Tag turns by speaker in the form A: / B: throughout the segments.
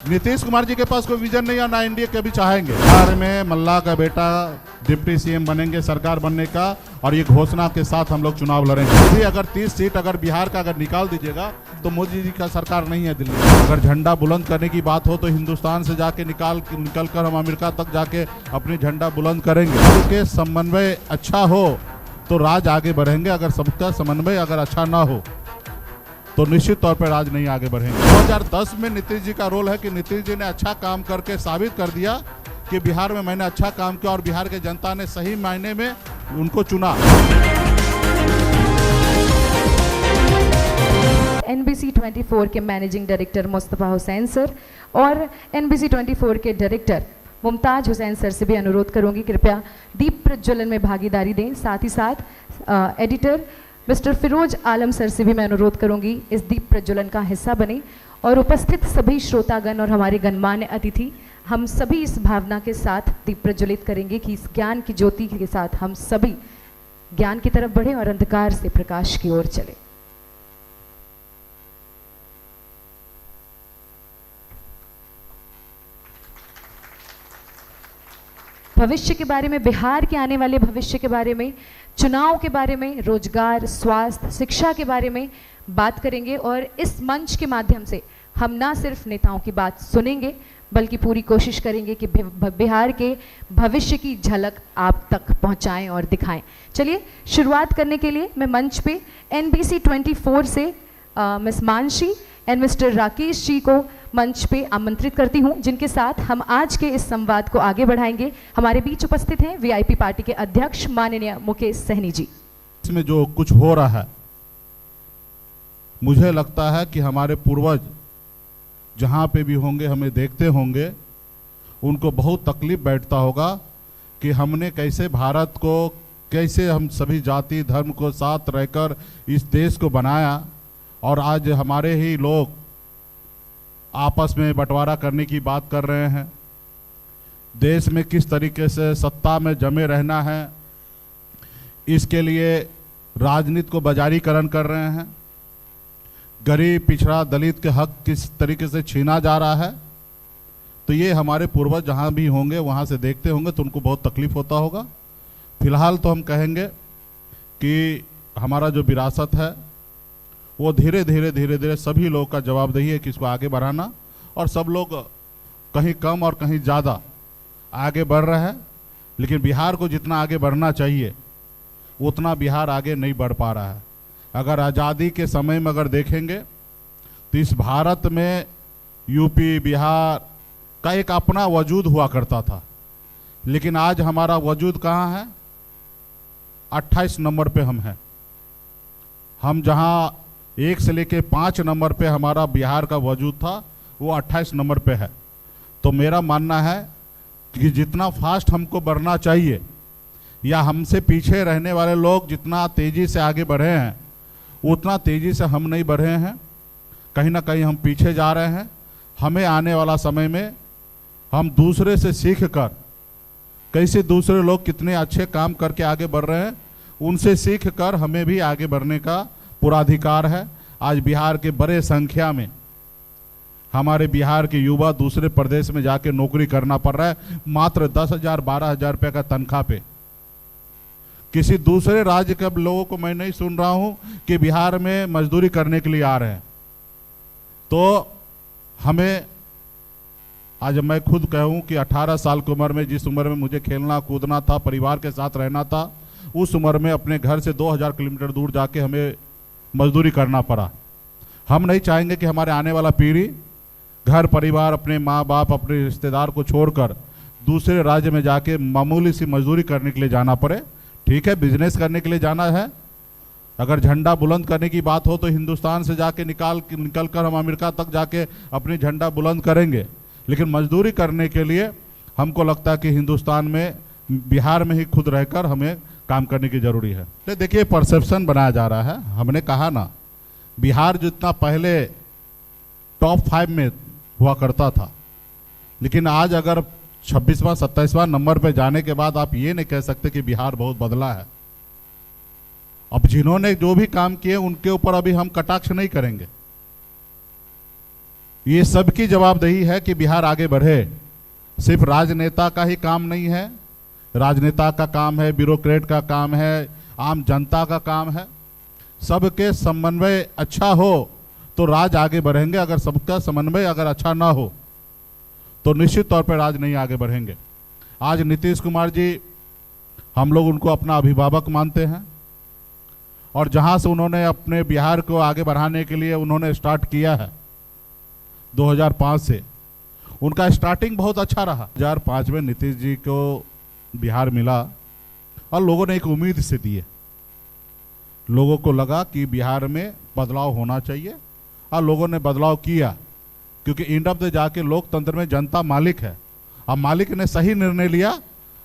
A: नीतीश कुमार जी के पास कोई विजन नहीं है, ना एनडीए कभी चाहेंगे। बिहार में मल्ला का बेटा डिप्टी सीएम बनेंगे सरकार बनने का, और ये घोषणा के साथ हम लोग चुनाव लड़ेंगे। भी अगर 30 सीट अगर बिहार का अगर निकाल दीजिएगा तो मोदी जी का सरकार नहीं है दिल्ली में। अगर झंडा बुलंद करने की बात हो तो हिंदुस्तान से जाके निकल कर हम अमेरिका तक जाके अपनी झंडा बुलंद करेंगे। सबके समन्वय अच्छा हो तो राज आगे बढ़ेंगे, अगर सबका समन्वय अगर अच्छा ना हो तो निश्चित तौर पर राज नहीं आगे बढ़ेंगे। 2010 में नीतीश जी का रोल है कि नीतीश जी ने अच्छा काम करके साबित कर दिया कि बिहार में मैंने अच्छा काम किया और बिहार के जनता ने सही मायने में उनको चुना।
B: NBC 24 के managing director Mustafa Hussain sir और NBC 24 के डायरेक्टर मुमताज हुसैन सर से भी अनुरोध करूंगी कृपया दीप प्रज्वलन में भागीदारी दें। साथ ही साथ editor mister Firoz Alam sir से भी मैं अनुरोध करूंगी इस दीप प्रज्वलन का हिस्सा बने। और उपस्थित सभी श्रोतागण और हमारे गणमान्य अतिथि, हम सभी इस भावना के साथ दीप प्रज्वलित करेंगे कि इस ज्ञान की ज्योति के साथ हम सभी ज्ञान की तरफ बढ़ें और अंधकार से प्रकाश की ओर चले। भविष्य के बारे में, बिहार के आने वाले भविष्य के बारे में, चुनाव के बारे में, रोजगार, स्वास्थ्य, शिक्षा के बारे में बात करेंगे। और इस मंच के माध्यम से हम ना सिर्फ नेताओं की बात सुनेंगे बल्कि पूरी कोशिश करेंगे कि बिहार के भविष्य की झलक आप तक पहुंचाएं और दिखाएं। चलिए शुरुआत करने के लिए मैं मंच पे NBC 24 से Miss Mansi and Mister Rakesh ji को मंच पे आमंत्रित करती हूं, जिनके साथ हम आज के इस संवाद को आगे बढ़ाएंगे। हमारे बीच उपस्थित हैं VIP पार्टी के अध्यक्ष माननीय मुकेश सहनी जी।
A: इसमें जो कुछ हो रहा है, मुझे लगता है कि हमारे पूर्वज जहां पे भी होंगे हमें देखते होंगे, उनको बहुत तकलीफ बैठता होगा कि हमने कैसे भारत को, कैसे हम सभी जाति धर्म को साथ रहकर इस देश को बनाया, और आज हमारे ही लोग आपस में बंटवारा करने की बात कर रहे हैं। देश में किस तरीके से सत्ता में जमे रहना है, इसके लिए राजनीति को बाजारीकरण कर रहे हैं। गरीब, पिछड़ा, दलित के हक किस तरीके से छीना जा रहा है। तो ये हमारे पूर्वज जहाँ भी होंगे वहाँ से देखते होंगे तो उनको बहुत तकलीफ होता होगा। फिलहाल तो हम कहेंगे कि हमारा जो विरासत है वो धीरे धीरे सभी लोग का जवाबदेही है कि इसको आगे बढ़ाना, और सब लोग कहीं कम और कहीं ज़्यादा आगे बढ़ रहे हैं। लेकिन बिहार को जितना आगे बढ़ना चाहिए उतना बिहार आगे नहीं बढ़ पा रहा है। अगर आज़ादी के समय में अगर देखेंगे तो इस भारत में यूपी, बिहार का एक अपना वजूद हुआ करता था, लेकिन आज हमारा वजूद कहाँ है? 28 नंबर पे हम हैं। हम जहाँ 1 से लेके 5 नंबर पे हमारा बिहार का वजूद था, वो 28 नंबर पे है। तो मेरा मानना है कि जितना फास्ट हमको बढ़ना चाहिए, या हमसे पीछे रहने वाले लोग जितना तेज़ी से आगे बढ़े हैं उतना तेज़ी से हम नहीं बढ़े हैं। कहीं ना कहीं हम पीछे जा रहे हैं। हमें आने वाला समय में हम दूसरे से सीख कर, कैसे दूसरे लोग कितने अच्छे काम करके आगे बढ़ रहे हैं, उनसे सीख कर हमें भी आगे बढ़ने का पूरा अधिकार है। आज बिहार के बड़े संख्या में हमारे बिहार के युवा दूसरे प्रदेश में जाके नौकरी करना पड़ रहा है, मात्र 10,000 12,000 रुपये का तनख्वाह पे। किसी दूसरे राज्य के लोगों को मैं नहीं सुन रहा हूं कि बिहार में मजदूरी करने के लिए आ रहे हैं। तो हमें, आज मैं खुद कहूं कि 18 साल की उम्र में, जिस उम्र में मुझे खेलना कूदना था, परिवार के साथ रहना था, उस उम्र में अपने घर से 2000 किलोमीटर दूर जाके हमें मजदूरी करना पड़ा। हम नहीं चाहेंगे कि हमारे आने वाला पीढ़ी घर परिवार, अपने माँ बाप, अपने रिश्तेदार को छोड़कर दूसरे राज्य में जाके मामूली सी मजदूरी करने के लिए जाना पड़े। ठीक है, बिजनेस करने के लिए जाना है। अगर झंडा बुलंद करने की बात हो तो हिंदुस्तान से जाके निकल कर हम अमेरिका तक जाके अपनी झंडा बुलंद करेंगे। लेकिन मजदूरी करने के लिए हमको लगता है कि हिंदुस्तान में, बिहार में ही खुद रहकर हमें काम करने की जरूरी है। तो देखिए, परसेप्शन बनाया जा रहा है। हमने कहा ना, बिहार जितना पहले टॉप 5 में हुआ करता था, लेकिन आज अगर 26वां 27वां नंबर पे जाने के बाद आप ये नहीं कह सकते कि बिहार बहुत बदला है। अब जिन्होंने जो भी काम किए उनके ऊपर अभी हम कटाक्ष नहीं करेंगे। ये सबकी जवाबदेही है कि बिहार आगे बढ़े। सिर्फ राजनेता का ही काम नहीं है, राजनेता का काम है, ब्यूरोक्रेट का काम है, आम जनता का काम है। सबके समन्वय अच्छा हो तो राज आगे बढ़ेंगे। अगर सबका समन्वय अगर अच्छा ना हो तो निश्चित तौर पर राज नहीं आगे बढ़ेंगे। आज नीतीश कुमार जी, हम लोग उनको अपना अभिभावक मानते हैं, और जहां से उन्होंने अपने बिहार को आगे बढ़ाने के लिए उन्होंने स्टार्ट किया है 2005 से, उनका स्टार्टिंग बहुत अच्छा रहा। 2005 में नीतीश जी को बिहार मिला और लोगों ने एक उम्मीद से दिए। लोगों को लगा कि बिहार में बदलाव होना चाहिए, और लोगों ने बदलाव किया, क्योंकि एंड ऑफ द जाके लोकतंत्र में जनता मालिक है। अब मालिक ने सही निर्णय लिया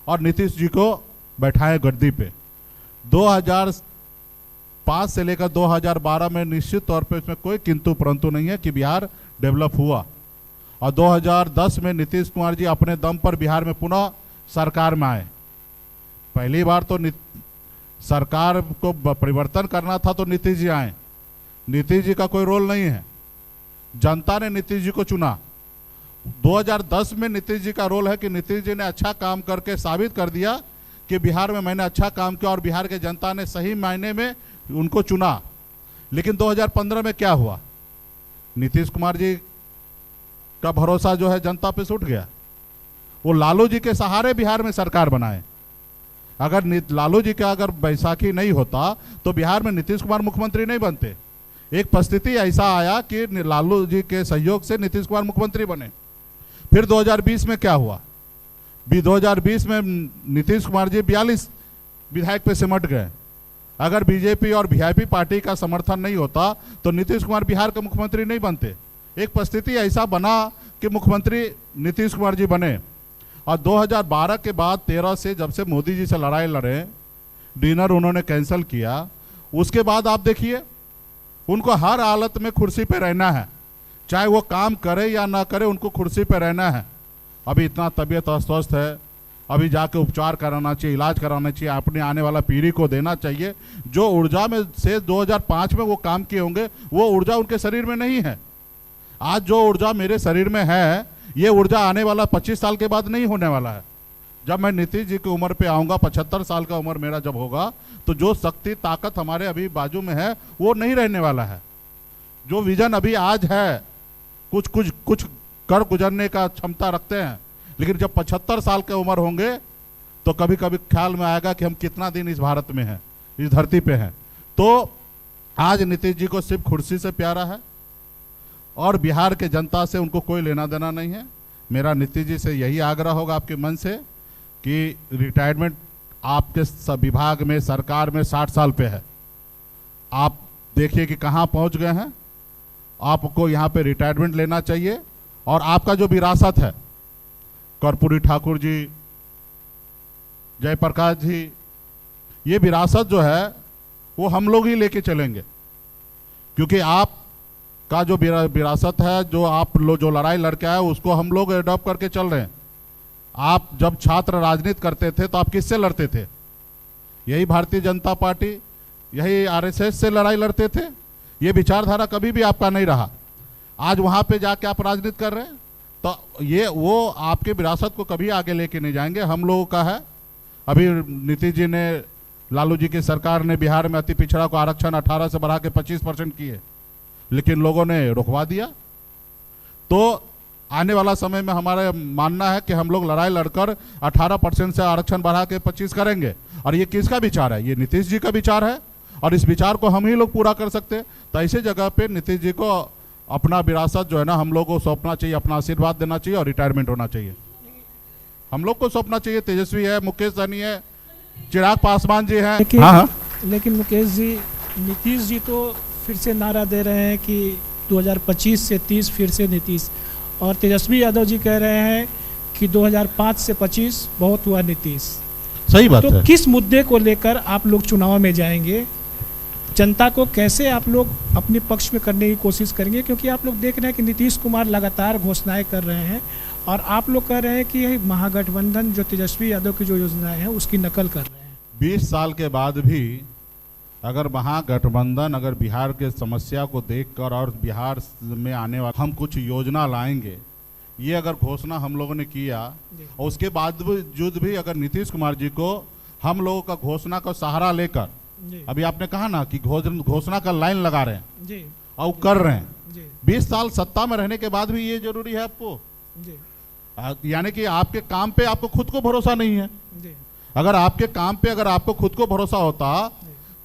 A: और नीतीश जी को बैठाए गद्दी पे। 2005 से लेकर 2012 में निश्चित तौर पे इसमें कोई किंतु परंतु नहीं है कि बिहार डेवलप हुआ। और 2010 में नीतीश कुमार जी अपने दम पर बिहार में पुनः सरकार में आए। पहली बार तो सरकार को परिवर्तन करना था तो नीतीश जी आए। नीतीश जी का कोई रोल नहीं है, जनता ने नीतीश जी को चुना। 2010 में नीतीश जी का रोल है कि नीतीश जी ने अच्छा काम करके साबित कर दिया कि बिहार में मैंने अच्छा काम किया, और बिहार के जनता ने सही मायने में उनको चुना। लेकिन 2015 में क्या हुआ? नीतीश कुमार जी का भरोसा जो है जनता पे छूट गया। वो लालू जी के सहारे बिहार में सरकार बनाए। अगर लालू जी का अगर बैसाखी नहीं होता तो बिहार में नीतीश कुमार मुख्यमंत्री नहीं बनते। एक परिस्थिति ऐसा आया कि लालू जी के सहयोग से नीतीश कुमार मुख्यमंत्री बने। फिर 2020 में क्या हुआ? 2020 में नीतीश कुमार जी 42 विधायक पे सिमट गए। अगर बीजेपी और वीआईपी पार्टी का समर्थन नहीं होता तो नीतीश कुमार बिहार के मुख्यमंत्री नहीं बनते। एक परिस्थिति ऐसा बना कि मुख्यमंत्री नीतीश कुमार जी बने। और 2012 के बाद 13 से जब से मोदी जी से लड़ाई लड़े, डिनर उन्होंने कैंसिल किया, उसके बाद आप देखिए उनको हर हालत में कुर्सी पे रहना है, चाहे वो काम करे या ना करे, उनको कुर्सी पे रहना है। अभी इतना तबीयत अस्वस्थ है, अभी जाके उपचार कराना चाहिए, इलाज कराना चाहिए, अपने आने वाला पीढ़ी को देना चाहिए। जो ऊर्जा में से 2005 में वो काम किए होंगे वो ऊर्जा उनके शरीर में नहीं है। आज जो ऊर्जा मेरे शरीर में है, ये ऊर्जा आने वाला 25 साल के बाद नहीं होने वाला है। जब मैं नीतीश जी की उम्र पे आऊँगा, 75 साल का उम्र मेरा जब होगा, तो जो शक्ति ताकत हमारे अभी बाजू में है वो नहीं रहने वाला है। जो विजन अभी आज है, कुछ कर गुजरने का क्षमता रखते हैं, लेकिन जब 75 साल के उम्र होंगे तो कभी कभी ख्याल में आएगा कि हम कितना दिन इस भारत में हैं, इस धरती पे हैं। तो आज नीतीश जी को सिर्फ कुर्सी से प्यारा है और बिहार के जनता से उनको कोई लेना देना नहीं है। मेरा नीतीश जी से यही आग्रह होगा आपके मन से कि रिटायरमेंट आपके विभाग में, सरकार में 60 साल पे है। आप देखिए कि कहाँ पहुँच गए हैं। आपको यहाँ पे रिटायरमेंट लेना चाहिए, और आपका जो विरासत है, कर्पूरी ठाकुर जी, जयप्रकाश जी, ये विरासत जो है वो हम लोग ही लेके चलेंगे, क्योंकि आप का जो विरासत है, जो आप लोग जो लड़ाई लड़के आए, उसको हम लोग एडॉप्ट करके चल रहे हैं। आप जब छात्र राजनीति करते थे तो आप किससे लड़ते थे? यही भारतीय जनता पार्टी, यही आरएसएस से लड़ाई लड़ते थे। ये विचारधारा कभी भी आपका नहीं रहा। आज वहाँ पे जाके आप राजनीति कर रहे हैं, तो ये वो आपके विरासत को कभी आगे लेके नहीं जाएंगे। हम लोगों का है। अभी नीतीश जी ने, लालू जी की सरकार ने बिहार में अति पिछड़ा को आरक्षण 18 से बढ़ा के 25% किए, लेकिन लोगों ने रुकवा दिया। तो आने वाला समय में हमारा मानना है कि हम लोग लड़ाई लड़कर 18% से आरक्षण बढ़ा के 25 करेंगे। और ये किसका विचार है? ये नीतीश जी का विचार है, और इस विचार को हम ही लोग पूरा कर सकते हैं। तो ऐसे जगह पे नीतीश जी को अपना विरासत जो है ना, हम लोग को सौंपना चाहिए, अपना आशीर्वाद देना चाहिए और रिटायरमेंट होना चाहिए। हम लोग को सौंपना चाहिए। तेजस्वी है, मुकेश सहनी है, चिराग पासवान जी हैं।
C: लेकिन मुकेश जी, नीतीश जी तो फिर से नारा दे रहे हैं कि 2025 से 30 फिर से नीतीश, और तेजस्वी यादव जी कह रहे हैं कि 2005 से 25 बहुत हुआ नीतीश।
A: सही बात
C: है।
A: तो
C: किस मुद्दे को लेकर आप लोग चुनाव में जाएंगे? जनता को कैसे आप लोग अपने पक्ष में करने की कोशिश करेंगे? क्योंकि आप लोग देख रहे हैं कि नीतीश कुमार लगातार घोषणाएं कर रहे हैं, और आप लोग कह रहे हैं कि यही महागठबंधन जो तेजस्वी यादव की जो योजनाएं हैं उसकी नकल कर रहे हैं।
A: 20 साल के बाद भी अगर महागठबंधन अगर बिहार के समस्या को देखकर और बिहार में आने वाला हम कुछ योजना लाएंगे, ये अगर घोषणा हम लोगों ने किया और उसके बावजूद भी अगर नीतीश कुमार जी को हम लोगों का घोषणा का सहारा लेकर, अभी आपने कहा ना कि घोषणा का लाइन लगा रहे हैं
C: जी
A: और कर रहे हैं,
C: जी
A: 20 साल सत्ता में रहने के बाद भी ये जरूरी है आपको?
C: जी
A: यानी कि आपके काम पे आपको खुद को भरोसा नहीं है।
C: जी
A: अगर आपके काम पे अगर आपको खुद को भरोसा होता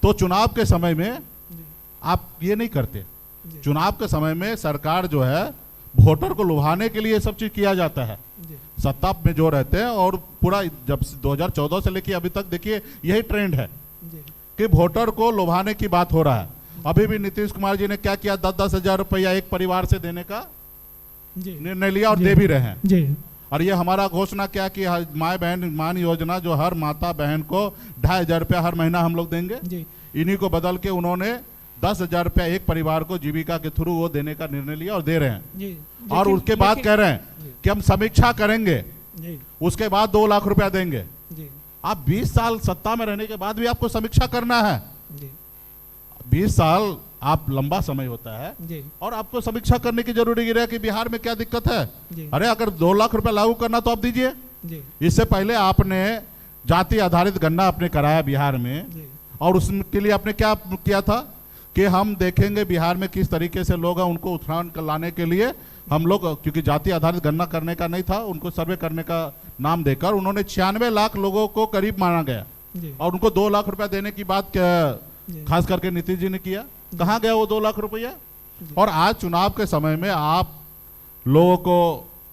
A: तो चुनाव के समय में
C: जी
A: आप ये नहीं करते।
C: जी
A: चुनाव के समय में सरकार जो है वोटर को लुभाने के लिए सब चीज किया जाता है,
C: जी
A: सत्ता में जो रहते हैं। और पूरा जब 2014 से लेके अभी तक देखिए यही ट्रेंड है
C: जी
A: कि वोटर को लुभाने की बात हो रहा है। अभी भी नीतीश कुमार जी ने क्या किया, 10-10 हजार रुपया एक परिवार से देने का
C: जी
A: निर्णय लिया और
C: जी।
A: दे भी रहे हैं।
C: जी
A: और ये हमारा घोषणा क्या कि माए बहन मान योजना जो हर माता बहन को 2,500 रुपया हर महीना हम लोग देंगे,
C: जी
A: इन्हीं को बदल के उन्होंने 10,000 रुपया एक परिवार को जीविका के थ्रू वो देने का निर्णय लिया और दे रहे हैं।
C: जी
A: और उसके बाद कह रहे हैं
C: जी।
A: कि हम समीक्षा करेंगे,
C: जी
A: उसके बाद 2 लाख रुपया देंगे।
C: जी
A: आप 20 साल सत्ता में रहने के बाद भी आपको समीक्षा करना है।
C: जी
A: 20 साल आप लंबा समय होता है
C: जी
A: और आपको समीक्षा करने की जरूरी है कि बिहार में क्या दिक्कत है।
C: जी
A: अरे अगर 2 लाख रुपया लागू करना तो आप दीजिए।
C: जी
A: इससे पहले आपने जाति आधारित गणना आपने कराया बिहार में,
C: जी
A: और उसके लिए आपने क्या किया था कि हम देखेंगे बिहार में किस तरीके से लोग हैं, उनको उत्थान लाने के लिए हम लोग, क्योंकि जाति आधारित गणना करने का नहीं था, उनको सर्वे करने का नाम देकर उन्होंने 96 लाख लोगों को करीब माना गया
C: जी
A: और उनको 2 लाख रुपया देने की बात
C: जी।
A: खास करके नीतीश जी ने किया। कहाँ गया वो 2 लाख रुपया? और आज चुनाव के समय में आप लोगों को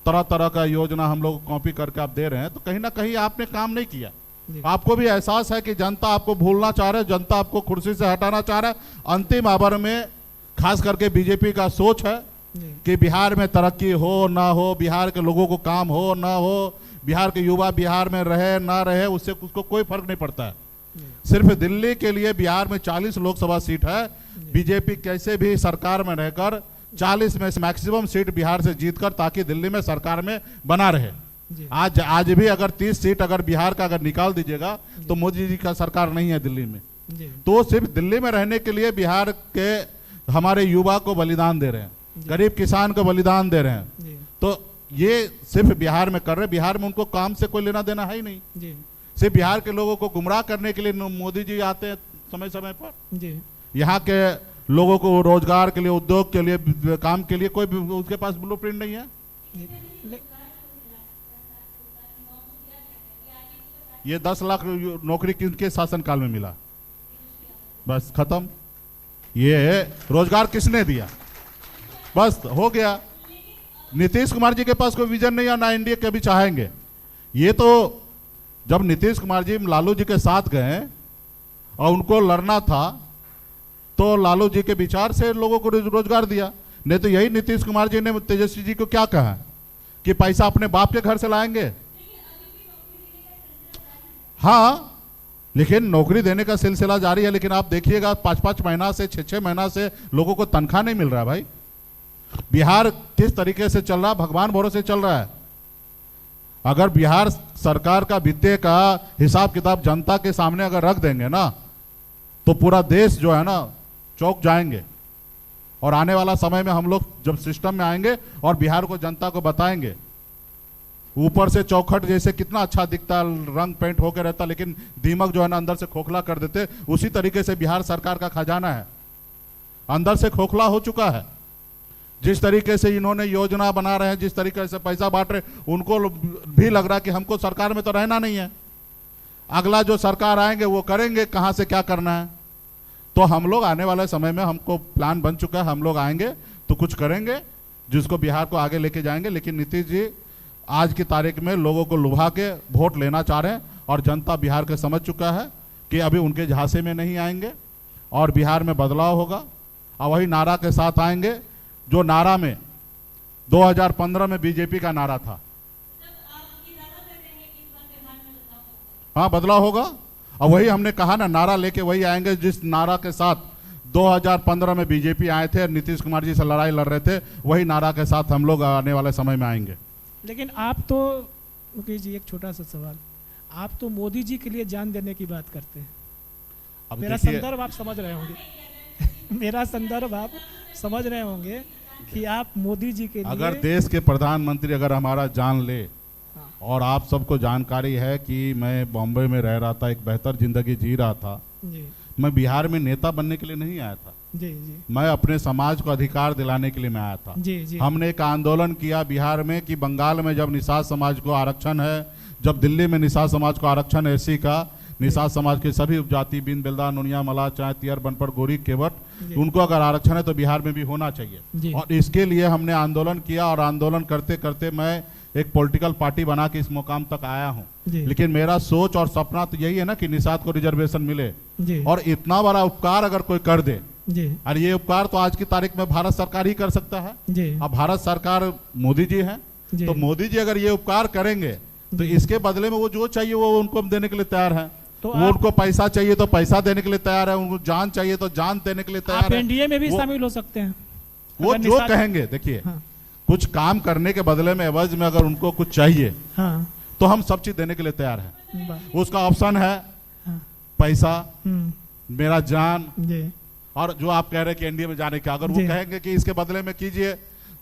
A: तरह तरह का योजना हम लोग कॉपी करके आप दे रहे हैं, तो कहीं ना कहीं आपने काम नहीं किया।
C: जी।
A: आपको भी एहसास है कि जनता आपको भूलना चाह रहा है, जनता आपको कुर्सी से हटाना चाह रहा है। अंतिम आवर में खास करके बीजेपी का सोच है
C: जी
A: कि बिहार में तरक्की हो ना हो, बिहार के लोगों को काम हो ना हो, बिहार के युवा बिहार में रहे ना रहे, उससे उसको कोई फर्क नहीं पड़ता है। सिर्फ दिल्ली के लिए बिहार में 40 लोकसभा सीट है, बीजेपी कैसे भी सरकार में रहकर 40 में से मैक्सिमम सीट बिहार से जीतकर ताकि दिल्ली में सरकार में बना रहे।
C: जी
A: आज भी अगर 30 सीट अगर बिहार का अगर निकाल दीजिएगा तो मोदी जी का सरकार नहीं है दिल्ली में।
C: जी
A: तो सिर्फ दिल्ली में रहने के लिए बिहार के हमारे युवा को बलिदान दे रहे हैं, गरीब किसान को बलिदान दे रहे हैं।
C: जी
A: तो ये सिर्फ बिहार में कर रहे, बिहार में उनको काम से कोई लेना देना है ही नहीं।
C: जी
A: सिर्फ बिहार के लोगों को गुमराह करने के लिए मोदी जी आते हैं समय समय पर।
C: जी
A: यहाँ के लोगों को रोजगार के लिए, उद्योग के लिए, काम के लिए कोई उसके पास ब्लूप्रिंट नहीं है।
C: जी ले-
A: ये 10 लाख नौकरी किनके शासनकाल में मिला? बस खत्म। ये रोजगार किसने दिया? बस हो गया। नीतीश कुमार जी के पास कोई विजन नहीं है, ना एनडीए के भी चाहेंगे। ये तो जब नीतीश कुमार जी लालू जी के साथ गए और उनको लड़ना था तो लालू जी के विचार से लोगों को रोजगार दिया। नहीं तो यही नीतीश कुमार जी ने तेजस्वी जी को क्या कहा कि पैसा अपने बाप के घर से लाएंगे। हाँ, लेकिन नौकरी देने का सिलसिला जारी है। लेकिन आप देखिएगा 5-5 महीना से 6-6 महीना से लोगों को तनख्वाह नहीं मिल रहा है। भाई बिहार किस तरीके से चल रहा है, भगवान भरोसे चल रहा है। अगर बिहार सरकार का वित्तीय का हिसाब किताब जनता के सामने अगर रख देंगे ना तो पूरा देश जो है ना चौंक जाएंगे। और आने वाला समय में हम लोग जब सिस्टम में आएंगे और बिहार को जनता को बताएंगे, ऊपर से चौखट जैसे कितना अच्छा दिखता, रंग पेंट होकर रहता, लेकिन दीमक जो है ना अंदर से खोखला कर देते, उसी तरीके से बिहार सरकार का खजाना है, अंदर से खोखला हो चुका है। जिस तरीके से इन्होंने योजना बना रहे हैं, जिस तरीके से पैसा बांट रहे, उनको भी लग रहा है कि हमको सरकार में तो रहना नहीं है, अगला जो सरकार आएंगे वो करेंगे, कहां से क्या करना है। तो हम लोग आने वाले समय में हमको प्लान बन चुका है, हम लोग आएंगे तो कुछ करेंगे जिसको बिहार को आगे लेके जाएंगे। लेकिन नीतीश जी आज की तारीख में लोगों को लुभा के वोट लेना चाह रहे हैं और जनता बिहार के समझ चुका है कि अभी उनके झांसे में नहीं आएंगे और बिहार में बदलाव होगा। और वही नारा के साथ आएंगे जो नारा में 2015 में बीजेपी का नारा था। हाँ, बदलाव होगा। और वही हमने कहा ना, नारा लेके वही आएंगे जिस नारा के साथ 2015 में बीजेपी आए थे, नीतीश कुमार जी से लड़ाई लड़ रहे थे, वही नारा के साथ हम लोग आने वाले समय में आएंगे।
C: लेकिन आप तो मुकेश जी, एक छोटा सा सवाल, आप तो मोदी जी के लिए जान देने की बात करते हैं।
A: अब
C: मेरा
A: देखिए,
C: संदर्भ आप समझ रहे होंगे मेरा संदर्भ आप समझ रहे होंगे कि आप मोदी जी के लिए
A: अगर देश के प्रधानमंत्री अगर हमारा जान ले,
C: हाँ।
A: और आप सबको जानकारी है कि मैं बॉम्बे में रह रहा था, एक बेहतर जिंदगी जी रहा था।
C: जी
A: मैं बिहार में नेता बनने के लिए नहीं आया था,
C: जी जी
A: मैं अपने समाज को अधिकार दिलाने के लिए मैं आया था।
C: जी जी
A: हमने एक आंदोलन किया बिहार में कि बंगाल में जब निषाद समाज को आरक्षण है, जब दिल्ली में निषाद समाज को आरक्षण है एससी का, निषाद समाज के सभी उपजाति बिन बेलदा नुनिया मला चाय तियर बनपर गोरी केवट,
C: जी।
A: उनको अगर आरक्षण है तो बिहार में भी होना चाहिए।
C: जी।
A: और इसके लिए हमने आंदोलन किया, और आंदोलन करते करते मैं एक पॉलिटिकल पार्टी बना के इस मुकाम तक आया हूँ।
C: जी।
A: लेकिन मेरा सोच और सपना तो यही है ना कि निषाद को रिजर्वेशन मिले,
C: जी
A: और इतना बड़ा उपकार अगर कोई कर दे,
C: जी
A: और ये उपकार तो आज की तारीख में भारत सरकार ही कर सकता है।
C: जी
A: अब भारत सरकार मोदी जी है,
C: जी।
A: तो मोदी जी अगर ये उपकार करेंगे तो
C: जी।
A: इसके बदले में वो जो चाहिए वो उनको हम देने के लिए तैयार हैं।
C: तो
A: वो
C: आप-
A: उनको पैसा चाहिए तो पैसा देने के लिए तैयार है, उनको जान चाहिए तो जान देने के लिए
C: आप
A: तैयार है।
C: एनडीए में भी
A: वो-
C: शामिल हो सकते हैं
A: वो
C: अगर
A: जो
C: निषाद-
A: कहेंगे, देखिए
C: हाँ
A: कुछ काम करने के बदले में एवज में अगर उनको कुछ चाहिए
C: हाँ
A: तो हम सब चीज देने के लिए तैयार हैं।
C: बा-
A: उसका ऑप्शन है
C: हाँ,
A: पैसा,
C: हम्म,
A: मेरा जान,
C: जी
A: और जो आप कह रहे हैं कि एनडीए में जाने का, अगर वो
C: जी।
A: कहेंगे कि इसके बदले में कीजिए,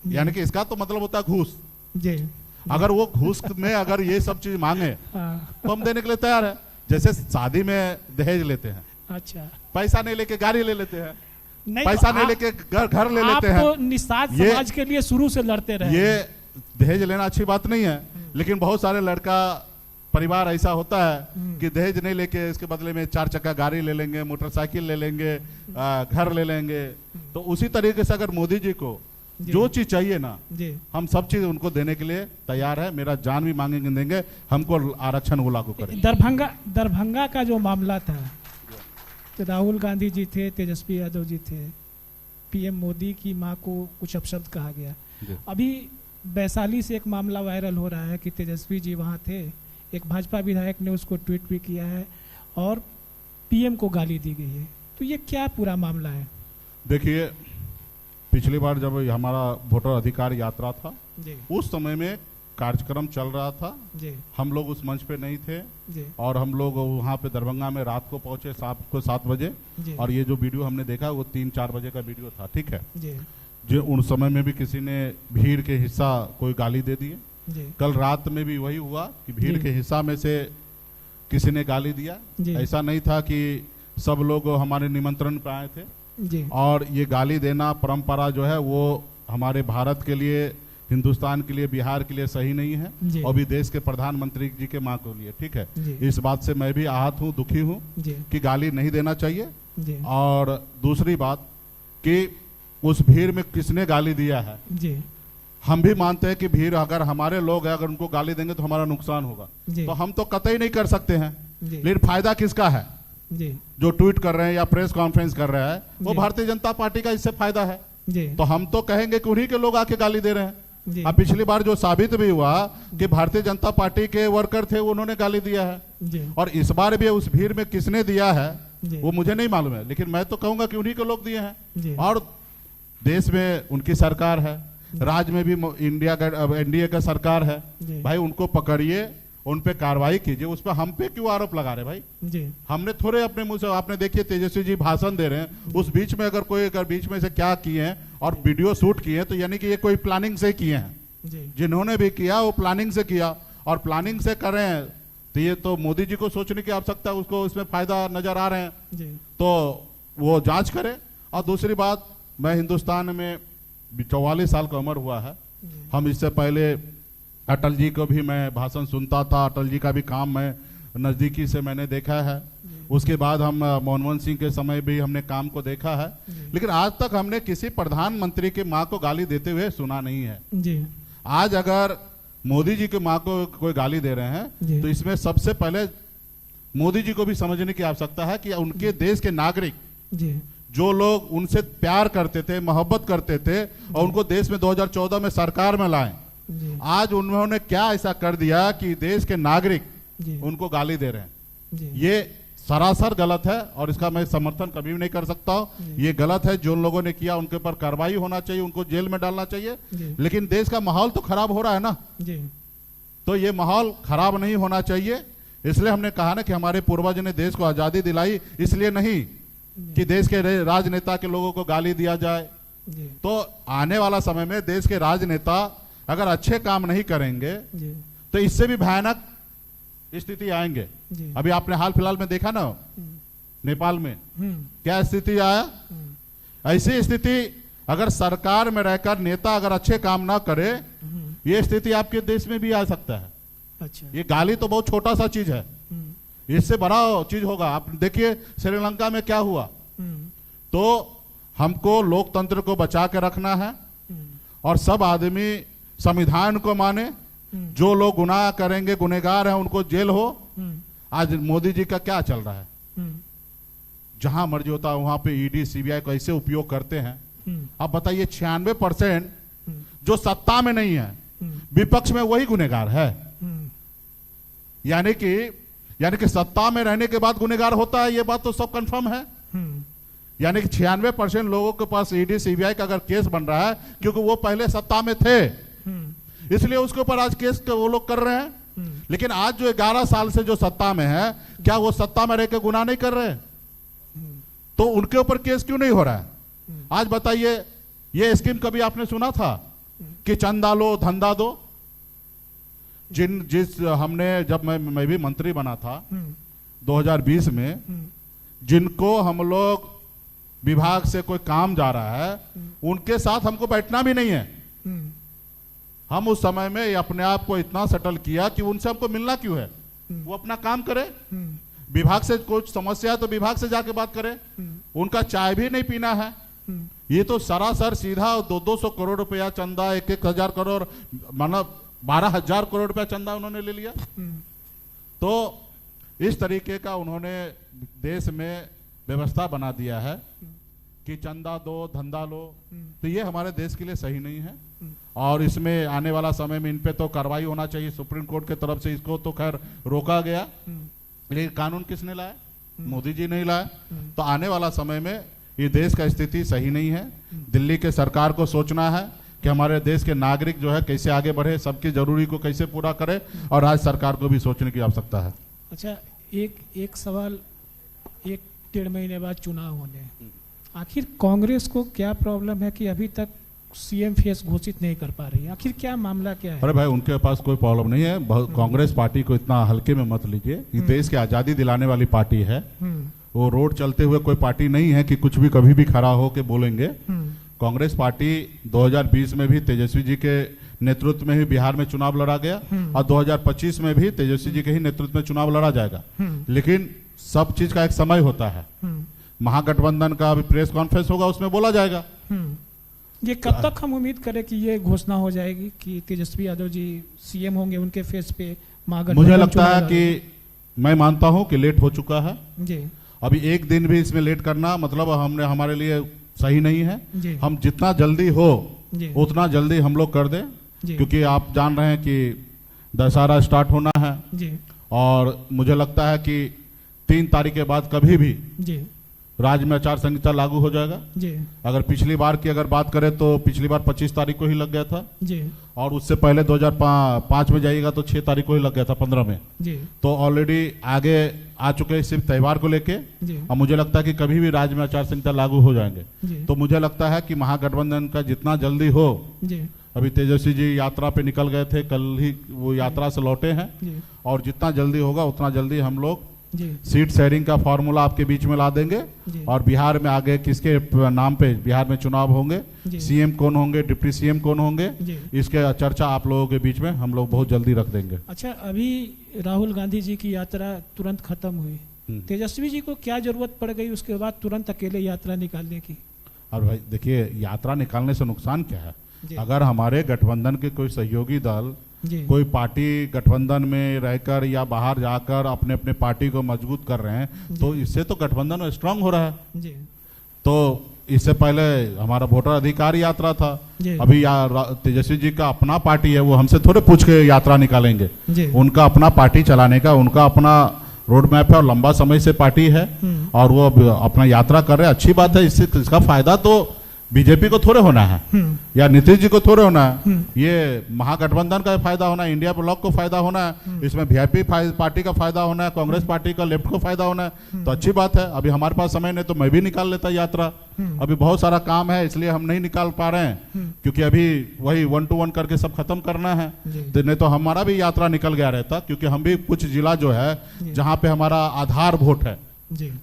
A: यानी कि इसका तो मतलब होता है घूस।
C: जी
A: अगर वो घूस में अगर ये सब चीज मांगे
C: हाँ,
A: तो हम देने के लिए तैयार है। जैसे शादी में दहेज लेते हैं,
C: अच्छा
A: पैसा नहीं लेके गाड़ी ले लेते हैं,
C: नहीं
A: पैसा
C: तो
A: नहीं
C: आप-
A: लेके घर ले
C: आप
A: लेते हैं।
C: तो निषाद
A: ये-
C: समाज के लिए शुरू से लड़ते रहे
A: ये दहेज लेना अच्छी बात नहीं है, लेकिन बहुत सारे लड़का परिवार ऐसा होता है कि दहेज नहीं लेके इसके बदले में 4 चक्का गाड़ी ले लेंगे, मोटरसाइकिल ले लेंगे, घर ले लेंगे। तो उसी तरीके से अगर मोदी जी को
C: जी।
A: जो चीज चाहिए ना,
C: जी
A: हम सब चीज उनको देने के लिए तैयार है। मेरा जान भी मांगेंगे देंगे, हमको आरक्षण वो लागू करें।
C: दरभंगा का जो मामला था, तो राहुल गांधी जी थे, तेजस्वी यादव जी थे, पीएम मोदी की मां को कुछ अपशब्द कहा गया।
A: जी।
C: अभी वैशाली से एक मामला वायरल हो रहा है कि तेजस्वी जी वहां थे, एक भाजपा विधायक ने उसको ट्वीट भी किया है और पीएम को गाली दी गई है। तो ये क्या पूरा मामला है?
A: देखिए, पिछली बार जब हमारा वोटर अधिकार यात्रा था,
C: जी
A: उस समय में कार्यक्रम चल रहा था,
C: जी
A: हम लोग उस मंच पे नहीं थे,
C: जी
A: और हम लोग वहाँ पे दरभंगा में रात को पहुंचे, 7 बजे।
C: जी
A: और ये जो वीडियो हमने देखा वो 3-4 बजे का वीडियो था, ठीक है।
C: जी
A: जो उन समय में भी किसी ने भीड़ के हिस्सा कोई गाली दे दिए।
C: जी
A: कल रात में भी वही हुआ कि भीड़
C: जी।
A: के हिस्सा में से किसी ने गाली दिया।
C: जी।
A: ऐसा नहीं था कि सब लोग हमारे निमंत्रण पे आए थे।
C: जी
A: और ये गाली देना परंपरा जो है वो हमारे भारत के लिए, हिंदुस्तान के लिए, बिहार के लिए सही नहीं है,
C: जी।
A: और भी देश के प्रधानमंत्री जी के माँ के लिए, ठीक है।
C: जी।
A: इस बात से मैं भी आहत हूँ, दुखी हूँ
C: जी
A: कि गाली नहीं देना चाहिए।
C: जी
A: और दूसरी बात कि उस भीड़ में किसने गाली दिया है,
C: जी
A: हम भी मानते हैं कि भीड़ अगर हमारे लोग हैं, अगर उनको गाली देंगे तो हमारा नुकसान होगा,
C: जी।
A: तो हम तो कतई नहीं कर सकते हैं।
C: जी
A: लेकिन फायदा किसका है?
C: जी
A: जो ट्वीट कर रहे हैं या प्रेस कॉन्फ्रेंस कर रहे हैं, वो
C: जी।
A: भारतीय जनता पार्टी का इससे फायदा है।
C: जी
A: तो हम तो कहेंगे कि उन्हीं के लोग आके गाली दे रहे हैं।
C: जी
A: अब पिछली बार जो साबित भी हुआ कि भारतीय जनता पार्टी के वर्कर थे, उन्होंने गाली दिया है,
C: जी
A: और इस बार भी उस भीड़ में किसने दिया है
C: जी
A: वो मुझे नहीं मालूम है, लेकिन मैं तो कहूंगा कि उन्हीं के लोग दिए
C: जी।
A: हैं। और देश में उनकी सरकार है, राज्य में भी इंडिया का एनडीए का सरकार है।
C: जी।
A: भाई उनको पकड़िए, उन पे कार्रवाई कीजिए, उस पर हम पे क्यों आरोप लगा रहे भाई?
C: जी
A: हमने थोड़े अपने मुंह से, आपने देखिए तेजस्वी जी भाषण दे रहे हैं, उस बीच में अगर बीच में से क्या किए हैं और वीडियो शूट किए हैं, तो यानी कि ये कोई प्लानिंग से किए हैं।
C: जी
A: जिन्होंने भी किया वो प्लानिंग से किया, और प्लानिंग से कर रहे हैं, तो ये तो मोदी जी को सोचने की आवश्यकता है, उसको इसमें फायदा नजर आ रहे हैं,
C: जी
A: तो वो जांच करे। और दूसरी बात, मैं हिंदुस्तान में 44 साल का उम्र हुआ है, हम इससे पहले अटल जी को भी मैं भाषण सुनता था, अटल जी का भी काम मैं नजदीकी से मैंने देखा है। उसके बाद हम मनमोहन सिंह के समय भी हमने काम को देखा है, लेकिन आज तक हमने किसी प्रधानमंत्री की मां को गाली देते हुए सुना नहीं है।
C: जी
A: आज अगर मोदी जी की मां को कोई गाली दे रहे हैं,
C: जी।
A: तो इसमें सबसे पहले मोदी जी को भी समझने की आवश्यकता है कि उनके देश के नागरिक,
C: जी
A: जो लोग उनसे प्यार करते थे, मोहब्बत करते थे, और उनको देश में 2014 में सरकार में लाए,
C: जी
A: आज उन्होंने क्या ऐसा कर दिया कि देश के नागरिक
C: जी
A: उनको गाली दे रहे हैं?
C: जी
A: ये सरासर गलत है, और इसका मैं समर्थन कभी भी नहीं कर सकता हूं। ये गलत है, जो लोगों ने किया उनके ऊपर कार्रवाई होना चाहिए, उनको जेल में डालना चाहिए।
C: जी
A: लेकिन देश का माहौल तो खराब हो रहा है ना,
C: जी
A: तो ये माहौल खराब नहीं होना चाहिए। इसलिए हमने कहा ना कि हमारे पूर्वज ने देश को आजादी दिलाई इसलिए नहीं कि देश के राजनेता के लोगों को गाली दिया जाए।
C: जी
A: तो आने वाला समय में देश के राजनेता अगर अच्छे काम नहीं करेंगे
C: जी
A: तो इससे भी भयानक स्थिति आएंगे।
C: जी
A: अभी आपने हाल फिलहाल में देखा ना नेपाल में क्या स्थिति आया। ऐसी स्थिति अगर सरकार में रहकर नेता अगर अच्छे काम ना करे, ये स्थिति आपके देश में भी आ सकता है।
C: अच्छा
A: ये गाली तो बहुत छोटा सा चीज है, इससे बड़ा चीज होगा। आप देखिए श्रीलंका में क्या हुआ। तो हमको लोकतंत्र को बचा के रखना है और सब आदमी संविधान को माने। जो लोग गुनाह करेंगे, गुनहगार हैं, उनको जेल हो। आज मोदी जी का क्या चल रहा है, जहां मर्जी होता है वहां पे ईडी सीबीआई को ऐसे उपयोग करते हैं। अब बताइए 96% जो सत्ता में नहीं है, विपक्ष में वही गुनहगार है। यानी कि सत्ता में रहने के बाद गुनहगार होता है, ये बात तो सब कंफर्म है। यानी कि 96% लोगों के पास ईडी सीबीआई का अगर केस बन रहा है क्योंकि वो पहले सत्ता में थे, इसलिए उसके ऊपर आज केस वो लोग कर रहे हैं। लेकिन आज जो 11 साल से जो सत्ता में है, क्या वो सत्ता में रह के गुनाह नहीं कर रहे? तो उनके ऊपर केस क्यों नहीं हो रहा है? आज बताइए, ये स्कीम कभी आपने सुना था कि चंदा लो धंधा दो? हमने जब मैं भी मंत्री बना था 2020 में, जिनको हम लोग विभाग से कोई काम जा रहा है उनके साथ हमको बैठना भी नहीं है। हम उस समय में अपने आप को इतना सेटल किया कि उनसे हमको मिलना क्यों है, वो अपना काम करे। विभाग से कुछ समस्या है तो विभाग से जाके बात करे, उनका चाय भी नहीं पीना है। ये तो सरासर सीधा 200 करोड़ रुपया चंदा, 1,000 करोड़, मतलब 12,000 करोड़ रुपया चंदा उन्होंने ले लिया। तो इस तरीके का उन्होंने देश में व्यवस्था बना दिया है कि चंदा दो धंधा लो। तो ये हमारे देश के लिए सही नहीं है और इसमें आने वाला समय में इन पे तो कार्रवाई होना चाहिए सुप्रीम कोर्ट की तरफ से। इसको तो खैर रोका गया, लेकिन कानून किसने लाया? मोदी जी नहीं लाया। तो आने वाला समय में ये देश का स्थिति सही नहीं है। दिल्ली के सरकार को सोचना है कि हमारे देश के नागरिक जो है कैसे आगे बढ़े, सबकी जरूरी को कैसे पूरा करे, और राज्य सरकार को भी सोचने की आवश्यकता है।
C: अच्छा, एक सवाल, 1-1.5 महीने बाद चुनाव होने, आखिर कांग्रेस को क्या प्रॉब्लम है कि अभी तक सीएम फेस घोषित नहीं कर पा रही है? आखिर क्या मामला क्या है?
A: अरे भाई, उनके पास कोई प्रॉब्लम नहीं है। कांग्रेस पार्टी को इतना हल्के में मत लीजिए। ये देश की आजादी दिलाने वाली पार्टी है। वो रोड चलते हुए कोई पार्टी नहीं है कि कुछ भी कभी भी खड़ा हो के बोलेंगे। कांग्रेस पार्टी 2020 में भी तेजस्वी जी के नेतृत्व में ही बिहार में चुनाव लड़ा गया और 2025 में भी तेजस्वी जी के ही नेतृत्व में चुनाव लड़ा जाएगा। लेकिन सब चीज का एक समय होता है। महागठबंधन का अभी प्रेस कॉन्फ्रेंस होगा, उसमें बोला जाएगा।
C: ये कब तक हम उम्मीद करें कि ये घोषणा हो जाएगी कि तेजस्वी यादव जी सीएम होंगे, उनके फेस पे महागठबंधन?
A: मुझे लगता है कि मैं मानता हूं कि लेट हो चुका है
C: जी।
A: अभी एक दिन भी इसमें लेट करना मतलब हमारे लिए सही नहीं है। हम जितना जल्दी हो उतना जल्दी हम लोग कर दें, क्योंकि आप जान रहे हैं कि दशहरा स्टार्ट होना है
C: जी।
A: और मुझे लगता है कि 3 तारीख के बाद कभी भी
C: जी
A: राज्य में आचार संहिता लागू हो जाएगा
C: जी।
A: अगर पिछली बार की अगर बात करें तो पिछली बार 25 तारीख को ही लग गया था
C: जी।
A: और उससे पहले 2005 में जाइएगा तो 6 तारीख को ही लग गया था 15 में
C: जी।
A: तो ऑलरेडी आगे आ चुके हैं सिर्फ त्योहार को लेके। और मुझे लगता है कि कभी भी राज्य में आचार संहिता लागू हो जाएंगे। तो मुझे लगता है कि महागठबंधन का जितना जल्दी हो
C: जी।
A: अभी तेजस्वी जी यात्रा पे निकल गए थे, कल ही वो यात्रा से लौटे हैं और जितना जल्दी होगा उतना जल्दी हम लोग सीट शेयरिंग का फॉर्मूला आपके बीच में ला देंगे और बिहार में आगे किसके नाम पे बिहार में चुनाव होंगे, सीएम कौन होंगे, डिप्टी सीएम कौन होंगे, इसके चर्चा आप लोगों के बीच में हम लोग बहुत जल्दी रख देंगे।
C: अच्छा, अभी राहुल गांधी जी की यात्रा तुरंत खत्म हुई, तेजस्वी जी को क्या जरूरत पड़ गई उसके बाद तुरंत अकेले यात्रा निकालने की?
A: और भाई देखिए, यात्रा निकालने से नुकसान क्या है? अगर हमारे गठबंधन के कोई सहयोगी दल कोई पार्टी गठबंधन में रहकर या बाहर जाकर अपने अपने पार्टी को मजबूत कर रहे हैं तो इससे तो गठबंधन स्ट्रांग हो रहा है। तो इससे पहले हमारा वोटर अधिकार यात्रा था, अभी तेजस्वी जी का अपना पार्टी है, वो हमसे थोड़े पूछ के यात्रा निकालेंगे। उनका अपना पार्टी चलाने का उनका अपना रोड मैप है और लंबा समय से पार्टी है और वो अपना यात्रा कर रहे हैं। अच्छी बात है, इससे इसका फायदा तो बीजेपी को थोड़े होना है या नीतीश जी को थोड़े होना है, ये महागठबंधन का फायदा होना है, इंडिया ब्लॉक को फायदा होना है, इसमें वीआईपी पार्टी का फायदा होना है, कांग्रेस पार्टी का लेफ्ट को फायदा होना है। तो अच्छी बात है। अभी हमारे पास समय नहीं तो मैं भी निकाल लेता यात्रा। अभी बहुत सारा काम है इसलिए हम नहीं निकाल पा रहे हैं, क्योंकि अभी वही 1 to 1 करके सब खत्म करना है। तो नहीं तो हमारा भी यात्रा निकल गया रहता, क्योंकि हम भी कुछ जिला जो है जहाँ पे हमारा आधार वोट है,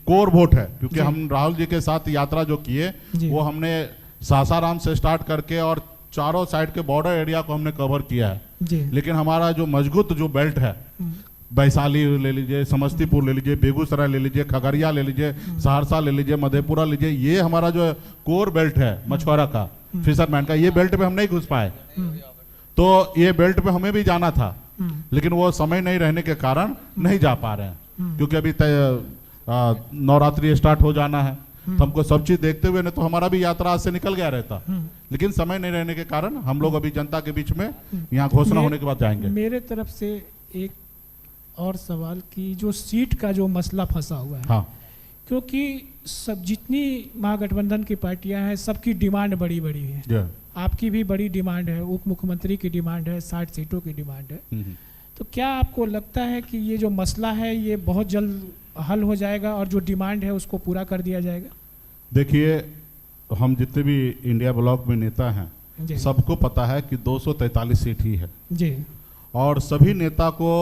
A: कोर वोट है, क्योंकि हम राहुल जी के साथ यात्रा जो किए वो हमने सासाराम से स्टार्ट करके और चारों साइड के बॉर्डर एरिया को हमने कवर किया है। लेकिन हमारा जो मजबूत जो बेल्ट है, वैशाली ले लीजिए, समस्तीपुर ले लीजिए, बेगूसराय ले लीजिए, खगड़िया ले लीजिए, सहरसा ले लीजिए, मधेपुरा लीजिए, ये हमारा जो कोर बेल्ट है मछुआरा का, फिशरमैन का, ये बेल्ट पे हम नहीं घुस पाए। तो ये बेल्ट पे हमें भी जाना था, लेकिन वो समय नहीं रहने के कारण नहीं जा पा रहे हैं, क्योंकि अभी नवरात्रि स्टार्ट हो जाना है। तो हमको सब चीज देखते हुए नहीं तो हमारा भी यात्रा आज से निकल गया रहता, लेकिन समय नहीं रहने के कारण हम लोग अभी जनता के बीच में यहाँ घोषणा होने के बाद जाएंगे।
C: मेरे तरफ से एक और सवाल की जो सीट का जो मसला फंसा हुआ है,
A: हाँ,
C: क्योंकि सब जितनी महागठबंधन की पार्टियां हैं सबकी डिमांड बड़ी बड़ी है। आपकी भी बड़ी डिमांड है, उप मुख्यमंत्री की डिमांड है, 60 सीटों की डिमांड है। तो क्या आपको लगता है कि ये जो मसला है ये बहुत जल्द हल हो जाएगा और जो डिमांड है उसको पूरा कर दिया जाएगा?
A: देखिए, हम जितने भी इंडिया ब्लॉक में नेता हैं सबको पता है कि 243 सीट ही है
C: जी,
A: और सभी नेता को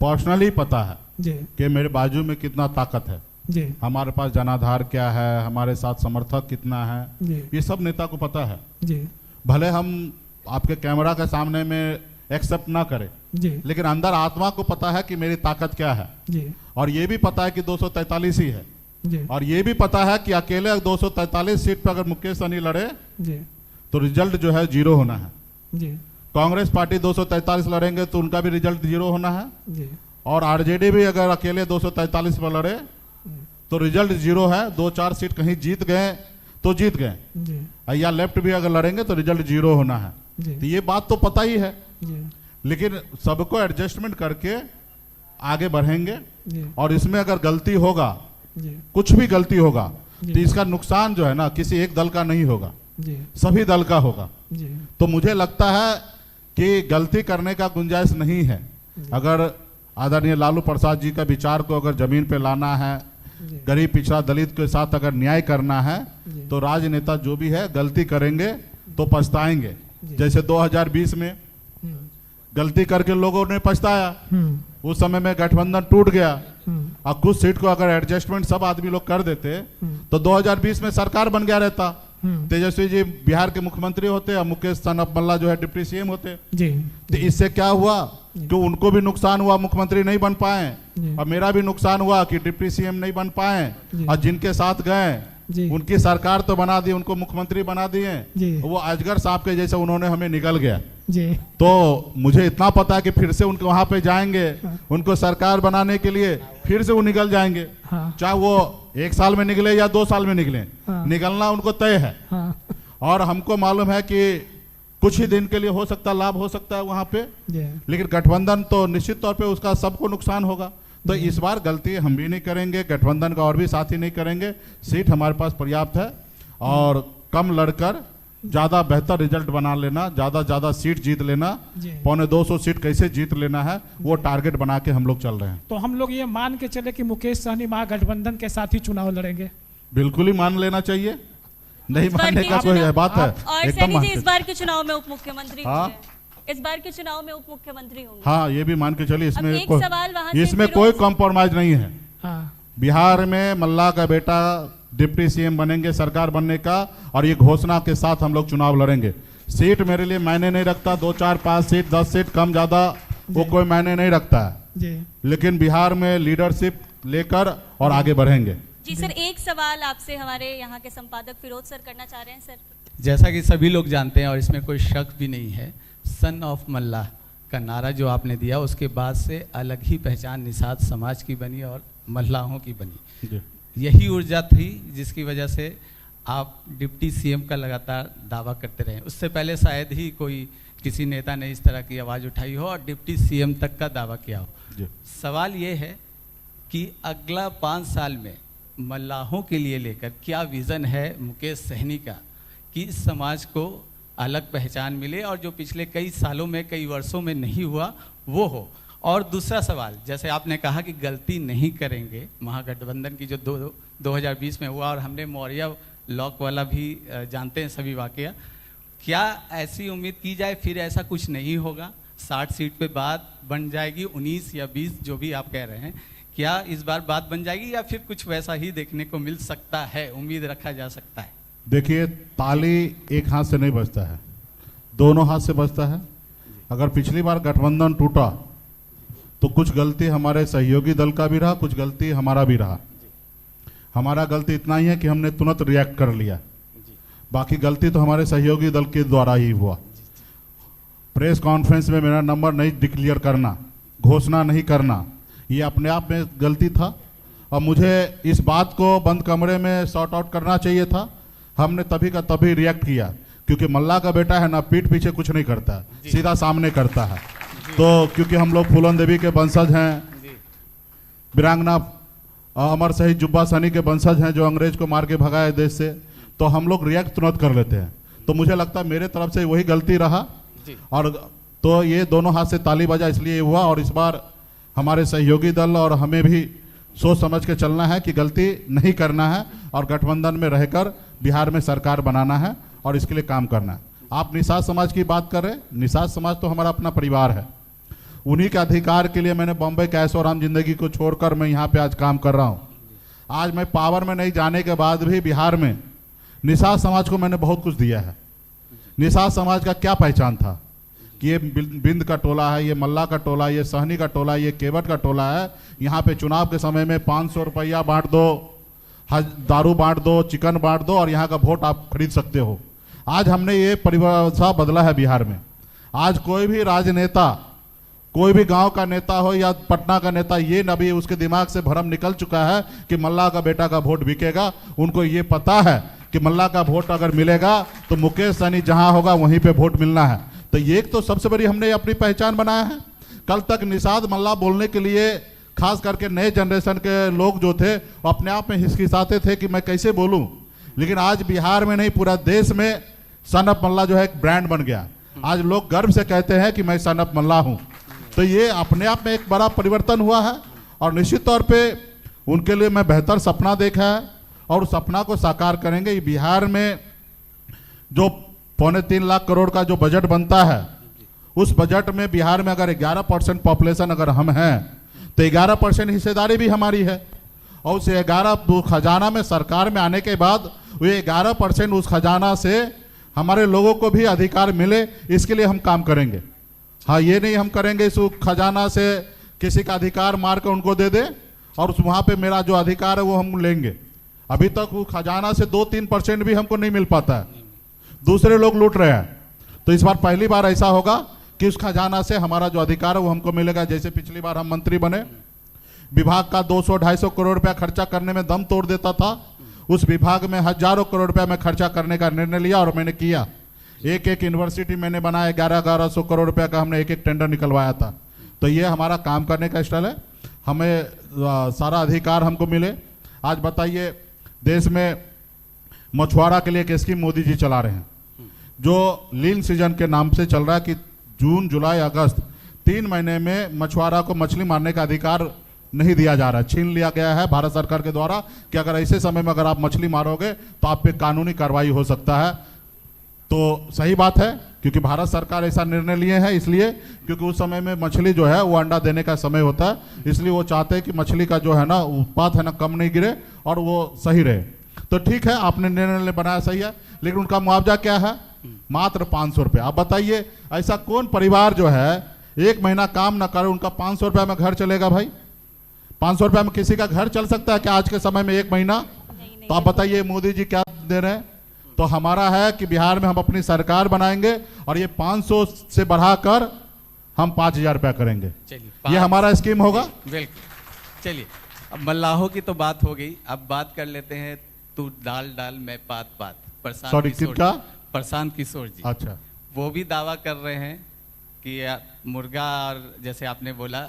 A: पर्सनली पता है
C: जी
A: कि मेरे बाजू में कितना ताकत है
C: जी,
A: हमारे पास जनाधार क्या है, हमारे साथ समर्थक कितना है, ये सब नेता को पता है
C: जी।
A: भले हम आपके कैमरा के सामने में एक्सेप्ट ना करें
C: जी,
A: लेकिन अंदर आत्मा को पता है कि मेरी ताकत क्या है
C: जी,
A: और ये भी पता है कि 243 ही है
C: जी,
A: और ये भी पता है कि अकेले 243 सीट पर अगर मुकेश सहनी लड़े
C: जी,
A: तो रिजल्ट जो है 0 होना है।
C: जी,
A: कांग्रेस पार्टी 243 लड़ेंगे तो उनका भी रिजल्ट 0 होना है
C: जी,
A: और आरजेडी भी अगर अकेले 243 पर लड़े तो रिजल्ट 0 है। 2-4 सीट कहीं जीत गए तो जीत गए,
C: जी,
A: या लेफ्ट भी अगर लड़ेंगे तो रिजल्ट 0 होना है।
C: जी,
A: तो ये बात तो पता ही है,
C: जी,
A: लेकिन सबको एडजस्टमेंट करके आगे बढ़ेंगे
C: जी,
A: और इसमें अगर गलती होगा,
C: जी,
A: कुछ भी गलती होगा
C: जी,
A: तो इसका नुकसान जो है ना किसी एक दल का नहीं होगा,
C: जी,
A: सभी दल का होगा।
C: जी,
A: तो मुझे लगता है कि गलती करने का गुंजाइश नहीं है। अगर आदरणीय लालू प्रसाद जी का विचार को अगर जमीन पे लाना है,
C: जी,
A: गरीब पिछड़ा दलित के साथ अगर न्याय करना है
C: जी,
A: तो राजनेता जो भी है गलती करेंगे तो पछताएंगे।
C: जी।
A: जैसे 2020 में गलती करके लोगों ने पछताया, उस समय में गठबंधन टूट गया और कुछ सीट को अगर एडजस्टमेंट सब आदमी लोग कर देते तो 2020 में सरकार बन गया रहता। तेजस्वी जी बिहार के मुख्यमंत्री होते और मुकेश सनफ मल्ला जो है डिप्टी सीएम होते।
C: जी,
A: तो इससे क्या हुआ कि उनको भी नुकसान हुआ, मुख्यमंत्री नहीं बन पाए, और मेरा भी नुकसान हुआ कि डिप्टी सीएम नहीं बन पाए, और जिनके साथ गए उनकी सरकार तो बना दी, उनको मुख्यमंत्री बना दिए, वो अजगर सांप के जैसे उन्होंने हमें निकल गया।
C: जी,
A: तो मुझे इतना पता है कि फिर से उनके वहां पे जाएंगे, उनको सरकार बनाने के लिए फिर से वो निकल जाएंगे।
C: हाँ,
A: चाहे वो 1 साल में निकले या 2 साल में निकले,
C: हाँ,
A: निकलना उनको तय है।
C: हाँ,
A: और हमको मालूम है कि कुछ ही दिन के लिए हो सकता लाभ हो सकता है वहां पे,
C: जी,
A: लेकिन गठबंधन तो निश्चित तौर पे उसका सबको नुकसान होगा। तो इस बार गलती हम भी नहीं करेंगे, गठबंधन का और भी साथी नहीं करेंगे। सीट हमारे पास पर्याप्त है और कम लड़कर ज्यादा बेहतर रिजल्ट बना लेना, ज्यादा सीट जीत लेना, 250 सीट कैसे जीत लेना है वो टारगेट बना के हम लोग चल रहे हैं।
C: तो हम लोग ये मान के चले कि मुकेश सहनी महागठबंधन के साथ ही चुनाव लड़ेंगे?
A: बिल्कुल ही मान लेना चाहिए, नहीं मानने का कोई बात है।
D: और सैनी जी इस बार के चुनाव में उप मुख्यमंत्री होंगे, इस बार के चुनाव में उप मुख्यमंत्री होंगे।
A: हाँ, ये भी मान के चलिए,
D: इसमें
A: इसमें कोई कॉम्प्रोमाइज नहीं है।
C: हाँ,
A: बिहार में मल्ला का बेटा डिप्टी सीएम बनेंगे सरकार बनने का, और ये घोषणा के साथ हम लोग चुनाव लड़ेंगे। सीट मेरे लिए मायने नहीं रखता, 2, 4, 5 सीट 10 सीट कम ज्यादा वो कोई मायने नहीं रखता है,
C: जी,
A: लेकिन बिहार में लीडरशिप लेकर और आगे बढ़ेंगे।
D: जी सर, एक सवाल आपसे हमारे यहाँ के संपादक फिरोज सर करना चाह रहे हैं। सर,
E: जैसा कि सभी लोग जानते हैं और इसमें कोई शक भी नहीं है, सन ऑफ मल्ला का नारा जो आपने दिया उसके बाद से अलग ही पहचान निषाद समाज की बनी और मल्लाहों की बनी। यही ऊर्जा थी जिसकी वजह से आप डिप्टी सीएम का लगातार दावा करते रहे। उससे पहले शायद ही कोई किसी नेता ने इस तरह की आवाज़ उठाई हो और डिप्टी सीएम तक का दावा किया हो। सवाल ये है कि अगला 5 साल में मल्लाहों के लिए लेकर क्या विज़न है मुकेश सहनी का कि इस समाज को अलग पहचान मिले और जो पिछले कई सालों में, कई वर्षों में नहीं हुआ वो हो। और दूसरा सवाल, जैसे आपने कहा कि गलती नहीं करेंगे, महागठबंधन की जो 2020 में हुआ और हमने मौर्य लॉक वाला भी जानते हैं सभी वाकया, क्या ऐसी उम्मीद की जाए फिर ऐसा कुछ नहीं होगा? 60 सीट पे बात बन जाएगी, 19 या 20 जो भी आप कह रहे हैं, क्या इस बार बात बन जाएगी या फिर कुछ वैसा ही देखने को मिल सकता है, उम्मीद रखा जा सकता है?
A: देखिए, ताली एक हाथ से नहीं बजता है, दोनों हाथ से बजता है। अगर पिछली बार गठबंधन टूटा तो कुछ गलती हमारे सहयोगी दल का भी रहा, कुछ गलती हमारा भी रहा। हमारा गलती इतना ही है कि हमने तुरंत रिएक्ट कर लिया, बाकी गलती तो हमारे सहयोगी दल के द्वारा ही हुआ। प्रेस कॉन्फ्रेंस में मेरा नंबर नहीं डिक्लेयर करना, घोषणा नहीं करना, ये अपने आप में गलती था और मुझे इस बात को बंद कमरे में सॉर्ट आउट करना चाहिए था। हमने तभी का तभी रिएक्ट किया, क्योंकि मल्ला का बेटा है ना, पीठ पीछे कुछ नहीं करता, सीधा सामने करता है। तो क्योंकि हम लोग फूलन देवी के वंशज हैं, वीरांगना अमर शहीद जुब्बा सैनी के वंशज हैं जो अंग्रेज को मार के भगाए देश से, तो हम लोग रिएक्ट तुरंत कर लेते हैं। तो मुझे लगता है मेरे तरफ से वही गलती रहा और तो ये दोनों हाथ से ताली बजा इसलिए हुआ। और इस बार हमारे सहयोगी दल और हमें भी सोच समझ के चलना है कि गलती नहीं करना है और गठबंधन में रहकर बिहार में सरकार बनाना है और इसके लिए काम करना है। आप निषाद समाज की बात कर रहे हैं, निषाद समाज तो हमारा अपना परिवार है, उन्हीं के अधिकार के लिए मैंने बॉम्बे के ऐशो आराम जिंदगी को छोड़कर मैं यहाँ पे आज काम कर रहा हूँ। आज मैं पावर में नहीं जाने के बाद भी बिहार में निषाद समाज को मैंने बहुत कुछ दिया है। निषाद समाज का क्या पहचान था कि ये बिंद का टोला है, ये मल्ला का टोला, ये सहनी का टोला, ये केवट का टोला है। यहाँ पे चुनाव के समय में 500 रुपया बांट दो, दारू बांट दो, चिकन बांट दो और यहाँ का वोट आप खरीद सकते हो। आज हमने ये परिभाषा बदला है बिहार में। आज कोई भी राजनेता, कोई भी गांव का नेता हो या पटना का नेता, ये न भी उसके दिमाग से भ्रम निकल चुका है कि मल्ला का बेटा का वोट बिकेगा। उनको ये पता है कि मल्ला का वोट अगर मिलेगा तो मुकेश सहनी जहां होगा वहीं पे वोट मिलना है। तो ये एक तो सबसे बड़ी हमने अपनी पहचान बनाया है। कल तक निषाद मल्ला बोलने के लिए खास करके नए जनरेशन के लोग जो थे वो अपने आप में हिचकिचाते थे कि मैं कैसे बोलूं, लेकिन आज बिहार में नहीं पूरा देश में सन ऑफ मल्ला जो है एक ब्रांड बन गया। आज लोग गर्व से कहते हैं कि मैं सन ऑफ मल्ला हूं। तो ये अपने आप में एक बड़ा परिवर्तन हुआ है और निश्चित तौर पे उनके लिए मैं बेहतर सपना देखा है और उस सपना को साकार करेंगे। बिहार में जो 3.25 लाख करोड़ का जो बजट बनता है, उस बजट में बिहार में अगर 11% पॉपुलेशन अगर हम हैं तो 11% हिस्सेदारी भी हमारी है और उस 11 खजाना में सरकार में आने के बाद वो 11% उस खजाना से हमारे लोगों को भी अधिकार मिले, इसके लिए हम काम करेंगे। हाँ, ये नहीं हम करेंगे इस खजाना से किसी का अधिकार मार कर उनको दे दे और वहाँ पे मेरा जो अधिकार है वो हम लेंगे। अभी तक वो खजाना से 2-3% भी हमको नहीं मिल पाता है, दूसरे लोग लूट रहे हैं। तो इस बार पहली बार ऐसा होगा कि उस खजाना से हमारा जो अधिकार है वो हमको मिलेगा। जैसे पिछली बार हम मंत्री बने, विभाग का 200-250 करोड़ रुपया खर्चा करने में दम तोड़ देता था, उस विभाग में हजारों करोड़ रुपया में खर्चा करने का निर्णय लिया और मैंने किया। एक एक यूनिवर्सिटी मैंने बनाया, 1100 करोड़ रुपया का हमने एक एक टेंडर निकलवाया था। तो ये हमारा काम करने का स्टाइल है, हमें सारा अधिकार हमको मिले। आज बताइए, देश में मछुआरा के लिए एक स्कीम मोदी जी चला रहे हैं जो लीन सीजन के नाम से चल रहा है कि जून, जुलाई, अगस्त 3 महीने में मछुआरा को मछली मारने का अधिकार नहीं दिया जा रहा है, छीन लिया गया है भारत सरकार के द्वारा कि अगर ऐसे समय में अगर आप मछली मारोगे तो आप पे कानूनी कार्रवाई हो सकता है। तो सही बात है, क्योंकि भारत सरकार ऐसा निर्णय लिए है, इसलिए क्योंकि उस समय में मछली जो है वो अंडा देने का समय होता है, इसलिए वो चाहते हैं कि मछली का जो है ना उत्पाद है ना कम नहीं गिरे और वो सही रहे। तो ठीक है, आपने निर्णय बनाया, सही है, लेकिन उनका मुआवजा क्या है? मात्र 500 रुपये। आप बताइए, ऐसा कौन परिवार जो है 1 महीना काम ना करे, उनका 500 रुपये में घर चलेगा? भाई 500 रुपये में किसी का घर चल सकता है क्या आज के समय में 1 महीना? तो आप बताइए मोदी जी क्या दे रहे हैं? तो हमारा है कि बिहार में हम अपनी सरकार बनाएंगे और ये 500 से बढ़ाकर हम 5000 रुपया करेंगे। ये हमारा स्कीम होगा।
E: बिल्कुल। चलिए, अब मल्लाहों की तो बात हो गई, अब बात कर लेते हैं तू डाल डाल मैं पात पात। प्रशांत किशोर जी,
A: अच्छा,
E: वो भी दावा कर रहे हैं कि मुर्गा और जैसे आपने बोला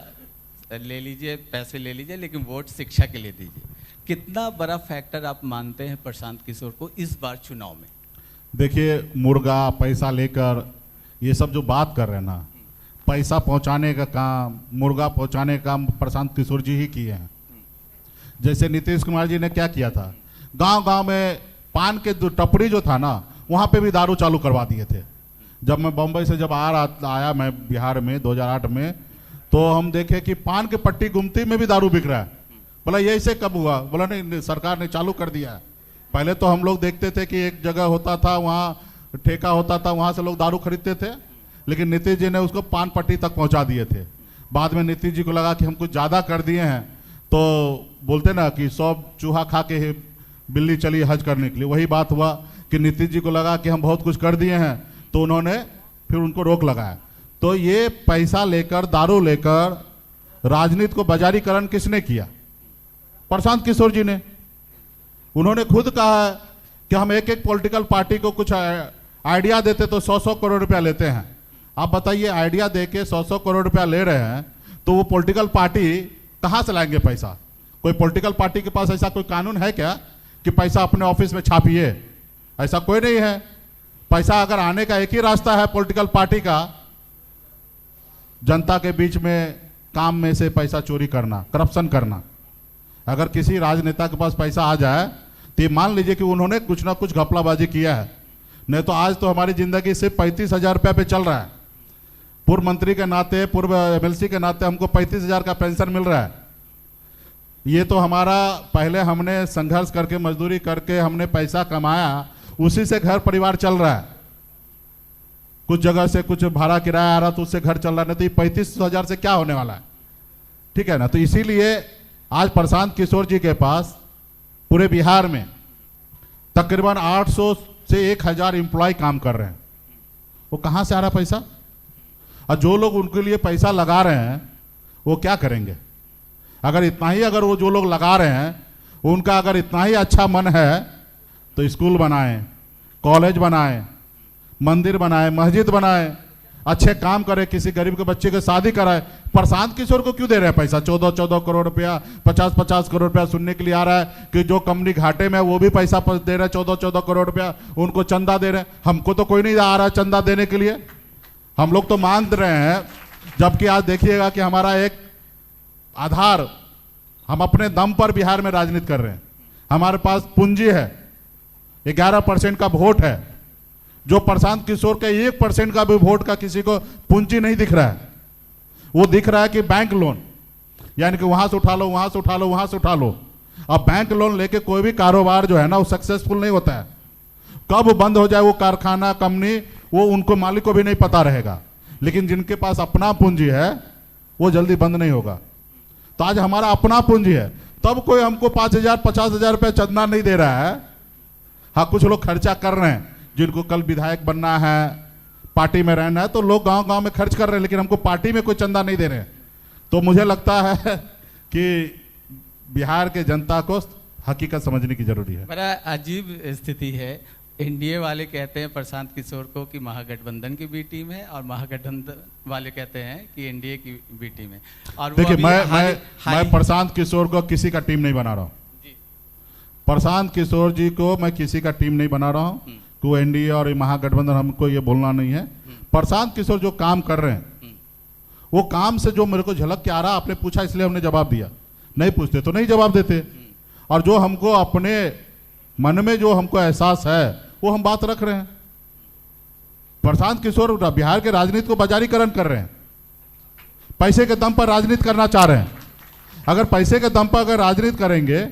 E: ले लीजिए, पैसे ले लीजिए, लेकिन वोट शिक्षा के लिए दीजिए। कितना बड़ा फैक्टर आप मानते हैं प्रशांत किशोर को इस बार चुनाव में?
A: देखिए, मुर्गा पैसा लेकर ये सब जो बात कर रहे हैं ना, पैसा पहुंचाने का काम, मुर्गा पहुंचाने का काम प्रशांत किशोर जी ही किए हैं। जैसे नीतीश कुमार जी ने क्या किया था, गांव गांव में पान के टपरी जो था ना, वहां पे भी दारू चालू करवा दिए थे। जब मैं बम्बई से जब आया मैं बिहार में 2008 में, तो हम देखे कि पान के पट्टी गुमती में भी दारू बिक रहा है। बोला ये ऐसे कब हुआ? बोला नहीं, सरकार ने चालू कर दिया है। पहले तो हम लोग देखते थे कि एक जगह होता था, वहाँ ठेका होता था, वहाँ से लोग दारू खरीदते थे, लेकिन नीतीश जी ने उसको पान पट्टी तक पहुँचा दिए थे। बाद में नीतीश जी को लगा कि हम कुछ ज़्यादा कर दिए हैं, तो बोलते ना कि 100 चूहा खा के बिल्ली चली हज करने के लिए, वही बात हुआ कि नीतीश जी को लगा कि हम बहुत कुछ कर दिए हैं, तो उन्होंने फिर उनको रोक लगाया। तो ये पैसा लेकर, दारू लेकर राजनीति को बाजारीकरण किसने किया? प्रशांत किशोर जी ने। उन्होंने खुद कहा है कि हम एक एक पॉलिटिकल पार्टी को कुछ आइडिया देते तो 100-100 करोड़ रुपया लेते हैं। आप बताइए, आइडिया देके 100-100 करोड़ रुपया ले रहे हैं, तो वो पॉलिटिकल पार्टी कहाँ से लाएंगे पैसा? कोई पॉलिटिकल पार्टी के पास ऐसा कोई कानून है क्या कि पैसा अपने ऑफिस में छापिए? ऐसा कोई नहीं है। पैसा अगर आने का एक ही रास्ता है पॉलिटिकल पार्टी का, जनता के बीच में काम में से पैसा चोरी करना, करप्शन करना। अगर किसी राजनेता के पास पैसा आ जाए तो ये मान लीजिए कि उन्होंने कुछ ना कुछ घपलाबाजी किया है, नहीं तो आज तो हमारी जिंदगी सिर्फ 35,000 रुपये पे चल रहा है। पूर्व मंत्री के नाते, पूर्व एमएलसी के नाते हमको 35,000 का पेंशन मिल रहा है। ये तो हमारा पहले हमने संघर्ष करके, मजदूरी करके हमने पैसा कमाया, उसी से घर परिवार चल रहा है। कुछ जगह से कुछ भाड़ा किराया आ रहा तो उससे घर चल रहा है, नहीं तो ये 35,000 से क्या होने वाला है? ठीक है ना। तो इसीलिए आज प्रशांत किशोर जी के पास पूरे बिहार में तकरीबन 800 से 1,000 एम्प्लॉय काम कर रहे हैं। वो कहाँ से आ रहा पैसा? और जो लोग उनके लिए पैसा लगा रहे हैं वो क्या करेंगे? अगर इतना ही, अगर वो जो लोग लगा रहे हैं उनका अगर इतना ही अच्छा मन है तो स्कूल बनाएं, कॉलेज बनाएं, मंदिर बनाएं, मस्जिद बनाएं, अच्छे काम करें, किसी गरीब के बच्चे की शादी कराएं। प्रशांत किशोर को क्यों दे रहे हैं पैसा? 14-14 करोड़ रुपया, 50-50 करोड़ रुपया सुनने के लिए आ रहा है कि जो कंपनी घाटे में है वो भी पैसा दे रहा है, 14-14 करोड़ रुपया उनको चंदा दे रहे हैं। हमको तो कोई नहीं आ रहा है चंदा देने के लिए, हम लोग तो मांग रहे हैं। जबकि आज देखिएगा कि हमारा एक आधार, हम अपने दम पर बिहार में राजनीति कर रहे हैं। हमारे पास पूंजी है, 11% का वोट है, जो प्रशांत किशोर के 1% का भी वोट का किसी को पूंजी नहीं दिख रहा है। वो दिख रहा है कि बैंक लोन, यानी कि वहां से उठा लो, वहां से उठा लो, वहां से उठा लो। अब बैंक लोन लेके कोई भी कारोबार जो है ना वो सक्सेसफुल नहीं होता है। कब बंद हो जाए वो कारखाना, कंपनी, वो उनको मालिक को भी नहीं पता रहेगा। लेकिन जिनके पास अपना पूंजी है वो जल्दी बंद नहीं होगा। तो आज हमारा अपना पूंजी है, तब कोई हमको 5,000-50,000 रुपये चंदा नहीं दे रहा है। हाँ, कुछ लोग खर्चा कर रहे हैं, जिनको कल विधायक बनना है, पार्टी में रहना है, तो लोग गांव गांव में खर्च कर रहे हैं, लेकिन हमको पार्टी में कोई चंदा नहीं दे रहे हैं। तो मुझे लगता है कि बिहार के जनता को हकीकत समझने की जरूरी है।
E: बड़ा अजीब स्थिति है। एनडीए वाले कहते हैं प्रशांत किशोर को कि महागठबंधन की बी टीम है, और महागठबंधन वाले कहते हैं कि एनडीए की बी टीम है। और
A: देखिए, मैं प्रशांत किशोर को किसी का टीम नहीं बना रहा हूँ। प्रशांत किशोर जी को मैं किसी का टीम नहीं बना रहा हूँ कि वो एनडीए और महागठबंधन, हमको ये बोलना नहीं है। प्रशांत किशोर जो काम कर रहे हैं वो काम से जो मेरे को झलक के आ रहा, आपने पूछा इसलिए हमने जवाब दिया, नहीं पूछते तो नहीं जवाब देते। और जो हमको अपने मन में जो हमको एहसास है वो हम बात रख रहे हैं। प्रशांत किशोर बिहार के राजनीति को बाजारीकरण कर रहे हैं, पैसे के दम पर राजनीति करना चाह रहे हैं। अगर पैसे के दम पर अगर राजनीति करेंगे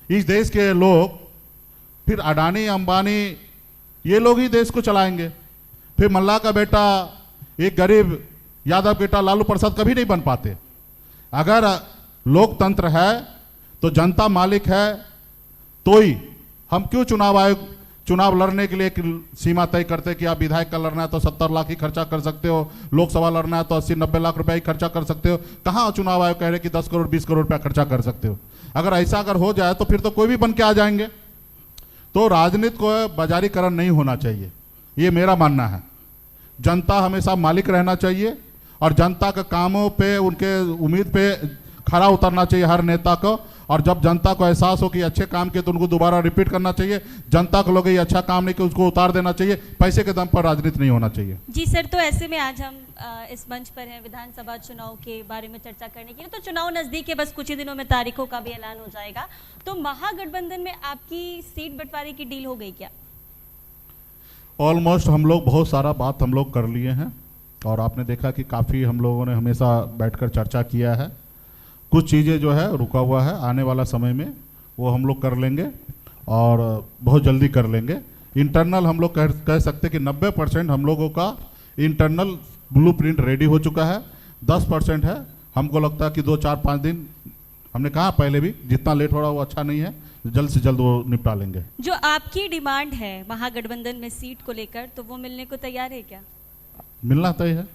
A: इस देश के लोग, फिर अडानी, अंबानी, ये लोग ही देश को चलाएंगे। फिर मल्ला का बेटा, एक गरीब यादव बेटा लालू प्रसाद कभी नहीं बन पाते। अगर लोकतंत्र है तो जनता मालिक है, तो ही हम क्यों चुनाव लड़ने के लिए एक सीमा तय करते कि आप विधायक का लड़ना है तो 70 लाख ही खर्चा कर सकते हो, लोकसभा लड़ना है तो 80-90 लाख रुपए ही खर्चा कर सकते हो। कहाँ चुनाव आयोग कह रहे कि 10 करोड़ 20 करोड़ रुपया खर्चा कर सकते हो? अगर ऐसा अगर हो जाए तो फिर तो कोई भी बन के आ जाएंगे। तो राजनीति को बाजारीकरण नहीं होना चाहिए, ये मेरा मानना है। जनता हमेशा मालिक रहना चाहिए और जनता के कामों पे, उनके उम्मीद पे खरा उतरना चाहिए हर नेता को। और जब जनता को एहसास हो कि अच्छे काम किए तो उनको दोबारा रिपीट करना चाहिए। जनता को लोग ये अच्छा काम नहीं किया उसको उतार देना चाहिए। पैसे के दम पर राजनीति नहीं होना चाहिए।
D: जी सर, तो ऐसे में आज हम इस मंच पर हैं विधानसभा चुनाव के बारे में चर्चा करने के लिए। तो चुनाव नजदीक है, बस कुछ ही दिनों में तारीखों का भी ऐलान हो जाएगा। तो महागठबंधन में आपकी सीट बंटवारे की डील हो गई क्या?
A: ऑलमोस्ट हम लोग बहुत सारा बात हम लोग कर लिए हैं और आपने देखा कि काफ़ी हम लोगों ने हमेशा बैठकर चर्चा किया है। कुछ चीज़ें जो है रुका हुआ है, आने वाला समय में वो हम लोग कर लेंगे और बहुत जल्दी कर लेंगे। इंटरनल हम लोग कह सकते कि 90% हम लोगों का इंटरनल ब्लूप्रिंट रेडी हो चुका है। 10% है, हमको लगता है कि 2-4-5 दिन, हमने कहा पहले भी, जितना लेट हो रहा वो अच्छा नहीं है, जल्द से जल्द वो निपटा लेंगे।
D: जो आपकी डिमांड है महागठबंधन में सीट को लेकर, तो वो मिलने को तैयार है क्या?
A: मिलना तय है,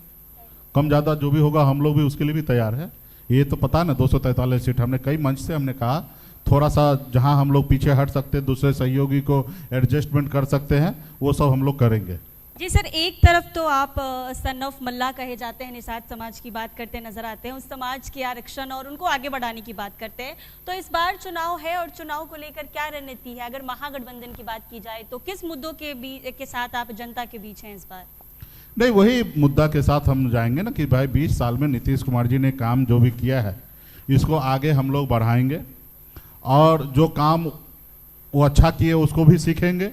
A: कम ज़्यादा जो भी होगा हम लोग भी उसके लिए भी तैयार है। ये तो पता ना 243 सीट, हमने कई मंच से हमने कहा थोड़ा सा जहां हम लोग पीछे हट सकते, दूसरे सहयोगी को एडजस्टमेंट कर सकते हैं, वो सब हम लोग करेंगे।
D: जी सर, एक तरफ तो आप सन ऑफ मल्ला कहे जाते हैं, निषाद समाज की बात करते नजर आते हैं, उस समाज के आरक्षण और उनको आगे बढ़ाने की बात करते हैं। तो इस बार चुनाव है और चुनाव को लेकर क्या रणनीति है? अगर महागठबंधन की बात की जाए तो किस मुद्दों के साथ आप जनता के बीच हैं इस बार?
A: नहीं, वही मुद्दा के साथ हम जाएंगे ना कि भाई 20 साल में नीतीश कुमार जी ने काम जो भी किया है इसको आगे हम लोग बढ़ाएंगे और जो काम वो अच्छा किए उसको भी सीखेंगे,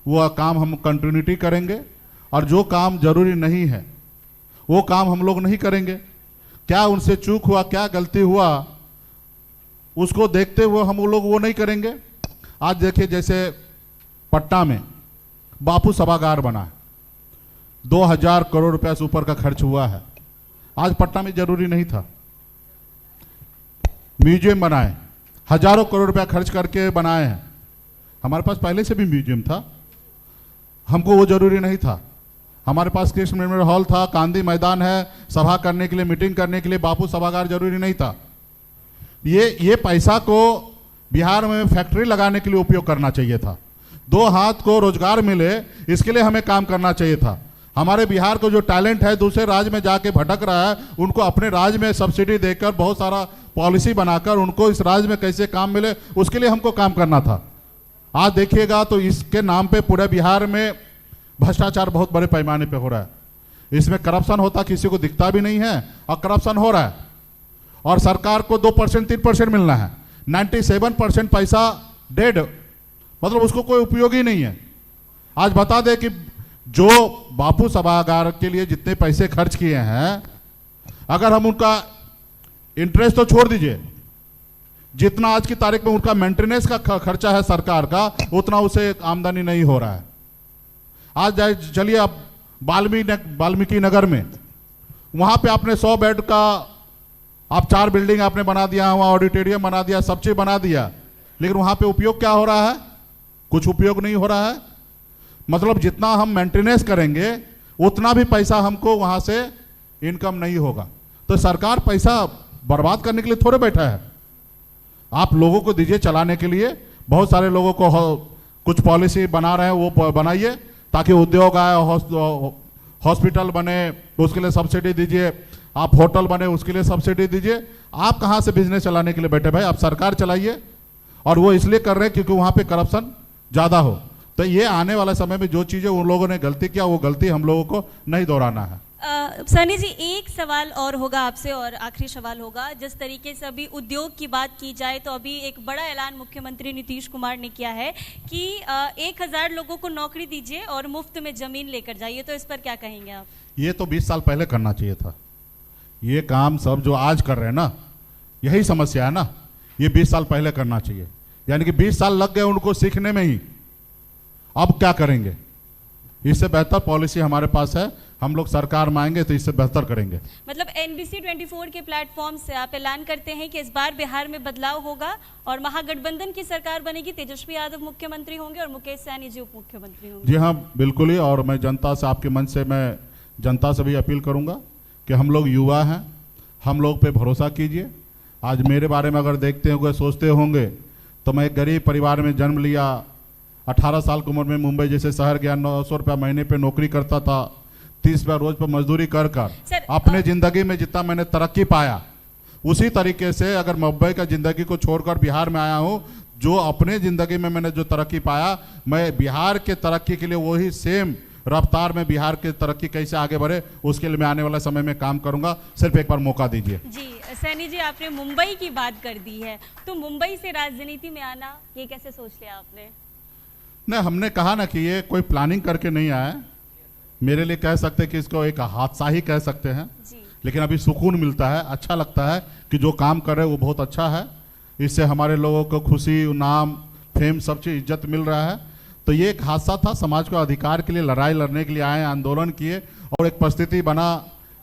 A: वो काम हम कंटिन्यूटी करेंगे और जो काम जरूरी नहीं है वो काम हम लोग नहीं करेंगे। क्या उनसे चूक हुआ, क्या गलती हुआ, उसको देखते हुए हम लोग वो नहीं करेंगे। आज देखिए जैसे पटना में बापू सभागार बना है, 2000 करोड़ रुपया से ऊपर का खर्च हुआ है। आज पटना में जरूरी नहीं था। म्यूजियम बनाए, हजारों करोड़ रुपया खर्च करके बनाए हैं। हमारे पास पहले से भी म्यूजियम था, हमको वो जरूरी नहीं था। हमारे पास कृष्ण मेमोरियल हॉल था, गांधी मैदान है, सभा करने के लिए, मीटिंग करने के लिए बापू सभागार जरूरी नहीं था। ये पैसा को बिहार में फैक्ट्री लगाने के लिए उपयोग करना चाहिए था। 2 हाथ को रोजगार मिले इसके लिए हमें काम करना चाहिए था। हमारे बिहार को जो टैलेंट है दूसरे राज्य में जाके भटक रहा है, उनको अपने राज्य में सब्सिडी देकर बहुत सारा पॉलिसी बनाकर उनको इस राज्य में कैसे काम मिले उसके लिए हमको काम करना था। आज देखिएगा तो इसके नाम पे पूरे बिहार में भ्रष्टाचार बहुत बड़े पैमाने पे हो रहा है। इसमें करप्शन होता किसी को दिखता भी नहीं है और करप्शन हो रहा है और सरकार को 2% 3% मिलना है। 97% पैसा डेड, मतलब उसको कोई उपयोग ही नहीं है। आज बता दें कि जो बापू सभागार के लिए जितने पैसे खर्च किए हैं, अगर हम उनका इंटरेस्ट तो छोड़ दीजिए, जितना आज की तारीख में उनका मेंटेनेंस का खर्चा है सरकार का, उतना उसे आमदनी नहीं हो रहा है। आज चलिए आप वाल्मीकि नगर में, वहां पे आपने 100 बेड का आप 4 बिल्डिंग आपने बना दिया, वहां ऑडिटोरियम बना दिया, सब चीज बना दिया, लेकिन वहां पे उपयोग क्या हो रहा है? कुछ उपयोग नहीं हो रहा है। मतलब जितना हम मेंटेनेंस करेंगे उतना भी पैसा हमको वहां से इनकम नहीं होगा। तो सरकार पैसा बर्बाद करने के लिए थोड़े बैठा है। आप लोगों को दीजिए चलाने के लिए, बहुत सारे लोगों को कुछ पॉलिसी बना रहे हैं वो बनाइए ताकि उद्योग आए, हॉस्पिटल बने उसके लिए सब्सिडी दीजिए, आप होटल बने उसके लिए सब्सिडी दीजिए। आप कहाँ से बिजनेस चलाने के लिए बैठे भाई? आप सरकार चलाइए। और वो इसलिए कर रहे हैं क्योंकि वहाँ पे करप्शन ज़्यादा हो। तो ये आने वाले समय में जो चीज़ें उन लोगों ने गलती किया वो गलती हम लोगों को नहीं दोहराना है।
D: सनी जी, एक सवाल और होगा आपसे और आखिरी सवाल होगा। जिस तरीके से अभी उद्योग की बात की जाए तो अभी एक बड़ा ऐलान मुख्यमंत्री नीतीश कुमार ने किया है कि 1000 लोगों को नौकरी दीजिए और मुफ्त में जमीन लेकर जाइए, तो इस पर क्या कहेंगे आप?
A: ये तो 20 साल पहले करना चाहिए था। ये काम सब जो आज कर रहे हैं ना, यही समस्या है ना, ये 20 साल पहले करना चाहिए। यानी कि 20 साल लग गए उनको सीखने में ही, अब क्या करेंगे? इससे बेहतर पॉलिसी हमारे पास है, हम लोग सरकार में आएंगे तो इससे बेहतर करेंगे।
D: मतलब NBC 24 के प्लेटफॉर्म से आप ऐलान करते हैं कि इस बार बिहार में बदलाव होगा और महागठबंधन की सरकार बनेगी, तेजस्वी यादव मुख्यमंत्री होंगे और मुकेश सहनी जी उप मुख्यमंत्री होंगे।
A: जी हाँ, बिल्कुल ही। और मैं जनता से, आपके मंच से मैं जनता से भी अपील करूंगा कि हम लोग युवा हैं, हम लोग पे भरोसा कीजिए। आज मेरे बारे में अगर देखते होंगे, सोचते होंगे, तो मैं एक गरीब परिवार में जन्म लिया, 18 साल की उम्र में मुंबई जैसे शहर गया, 900 रुपया महीने पे नौकरी करता था, 30 रुपया रोज पर मजदूरी कर अपने जिंदगी में जितना मैंने तरक्की पाया उसी तरीके से अगर मुंबई का ज़िंदगी को छोड़कर बिहार में आया हूँ, जो अपने ज़िंदगी में मैंने जो तरक्की पाया, मैं बिहार के तरक्की के लिए वही सेम रफ्तार में बिहार की तरक्की कैसे आगे बढ़े, उसके लिए मैं आने वाला समय में काम करूंगा। सिर्फ एक बार मौका दीजिए।
D: जी सैनी जी, आपने मुंबई की बात कर दी है, तो मुंबई से राजनीति में आना ये कैसे सोच लिया आपने?
A: नहीं, हमने कहा ना कि ये कोई प्लानिंग करके नहीं आया। मेरे लिए कह सकते कि इसको एक हादसा ही कह सकते हैं, लेकिन अभी सुकून मिलता है, अच्छा लगता है कि जो काम कर रहे हैं वो बहुत अच्छा है। इससे हमारे लोगों को खुशी, नाम, फेम, सब चीज़, इज्जत मिल रहा है। तो ये एक हादसा था, समाज को अधिकार के लिए लड़ाई लड़ने के लिए आए, आंदोलन किए, और एक परिस्थिति बना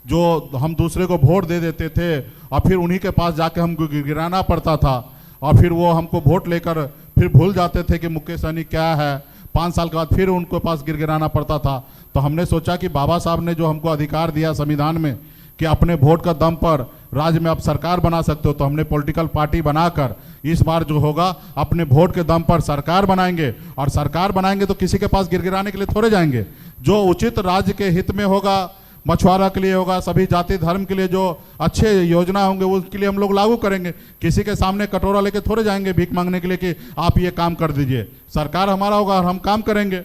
A: जो हम दूसरे को वोट दे देते थे और फिर उन्हीं के पास जाके हमको गिराना पड़ता था, और फिर वो हमको वोट लेकर फिर भूल जाते थे कि मुकेश सहनी क्या है। 5 साल के बाद फिर उनके पास गिराना पड़ता था। तो हमने सोचा कि बाबा साहब ने जो हमको अधिकार दिया संविधान में कि अपने वोट का दम पर राज्य में आप सरकार बना सकते हो, तो हमने पॉलिटिकल पार्टी बनाकर इस बार जो होगा अपने वोट के दम पर सरकार बनाएंगे। और सरकार बनाएंगे तो किसी के पास गिराने के लिए थोड़े जाएंगे। जो उचित राज्य के हित में होगा, मछुआरा के लिए होगा, सभी जाति धर्म के लिए जो अच्छे योजना होंगे उसके लिए हम लोग लागू करेंगे। किसी के सामने कटोरा लेके थोड़े जाएंगे भीख मांगने के लिए कि आप ये काम कर दीजिए। सरकार हमारा होगा और हम काम करेंगे,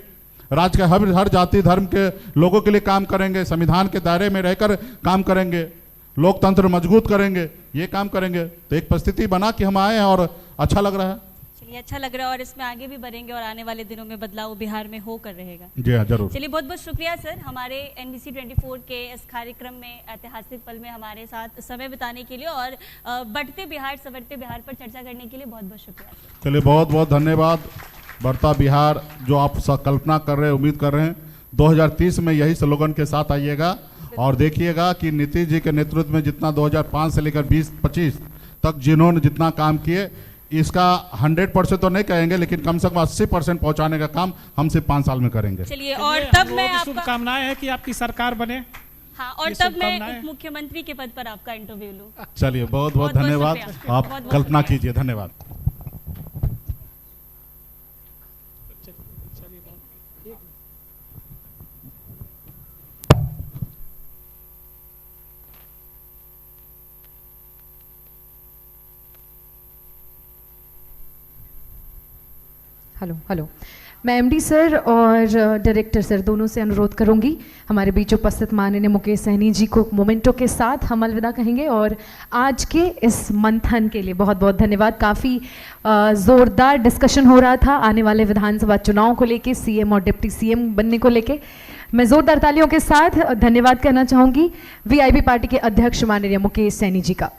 A: राज्य के हर जाति धर्म के लोगों के लिए काम करेंगे, संविधान के दायरे में रहकर काम करेंगे, लोकतंत्र मजबूत करेंगे, ये काम करेंगे। तो एक परिस्थिति बना कि हम आए हैं और अच्छा लग रहा है।
D: चलिए, अच्छा लग रहा है और इसमें आगे भी बढ़ेंगे और आने वाले दिनों में बदलाव बिहार में होकर रहेगा।
A: जी हाँ, जरूर।
D: चलिए, बहुत बहुत शुक्रिया सर, हमारे NBC 24 के इस कार्यक्रम में ऐतिहासिक पल में हमारे साथ समय बिताने के लिए और बढ़ते बिहार संवरते बिहार पर चर्चा करने के लिए बहुत बहुत शुक्रिया सर।
A: चलिए, बहुत बहुत धन्यवाद। बढ़ता बिहार जो आप कल्पना कर रहे हैं, उम्मीद कर रहे हैं, 2030 में यही स्लोगन के साथ आइएगा और देखिएगा कि नीतीश जी के नेतृत्व में जितना 2005 से लेकर 2025 तक जिन्होंने जितना काम किए, इसका 100% तो नहीं कहेंगे, लेकिन कम से कम 80% पहुंचाने का काम हम सिर्फ 5 साल में करेंगे।
D: चलिए, और तब मैं आपका
C: शुभकामनाएं हैं कि आपकी सरकार बने।
D: हाँ, और तब मैं उप मुख्यमंत्री के पद पर आपका इंटरव्यू लूं।
A: चलिए, बहुत बहुत धन्यवाद। आप कल्पना कीजिए। धन्यवाद।
B: हेलो, मैं MD सर और डायरेक्टर सर दोनों से अनुरोध करूंगी, हमारे बीच उपस्थित माननीय मुकेश सहनी जी को मोमेंटो के साथ हम अलविदा कहेंगे। और आज के इस मंथन के लिए बहुत बहुत धन्यवाद। काफ़ी ज़ोरदार डिस्कशन हो रहा था आने वाले विधानसभा चुनाव को लेके, CM और डिप्टी CM बनने को लेके। मैं ज़ोरदार तालियों के साथ धन्यवाद कहना चाहूँगी VIP पार्टी के अध्यक्ष माननीय मुकेश सहनी जी का।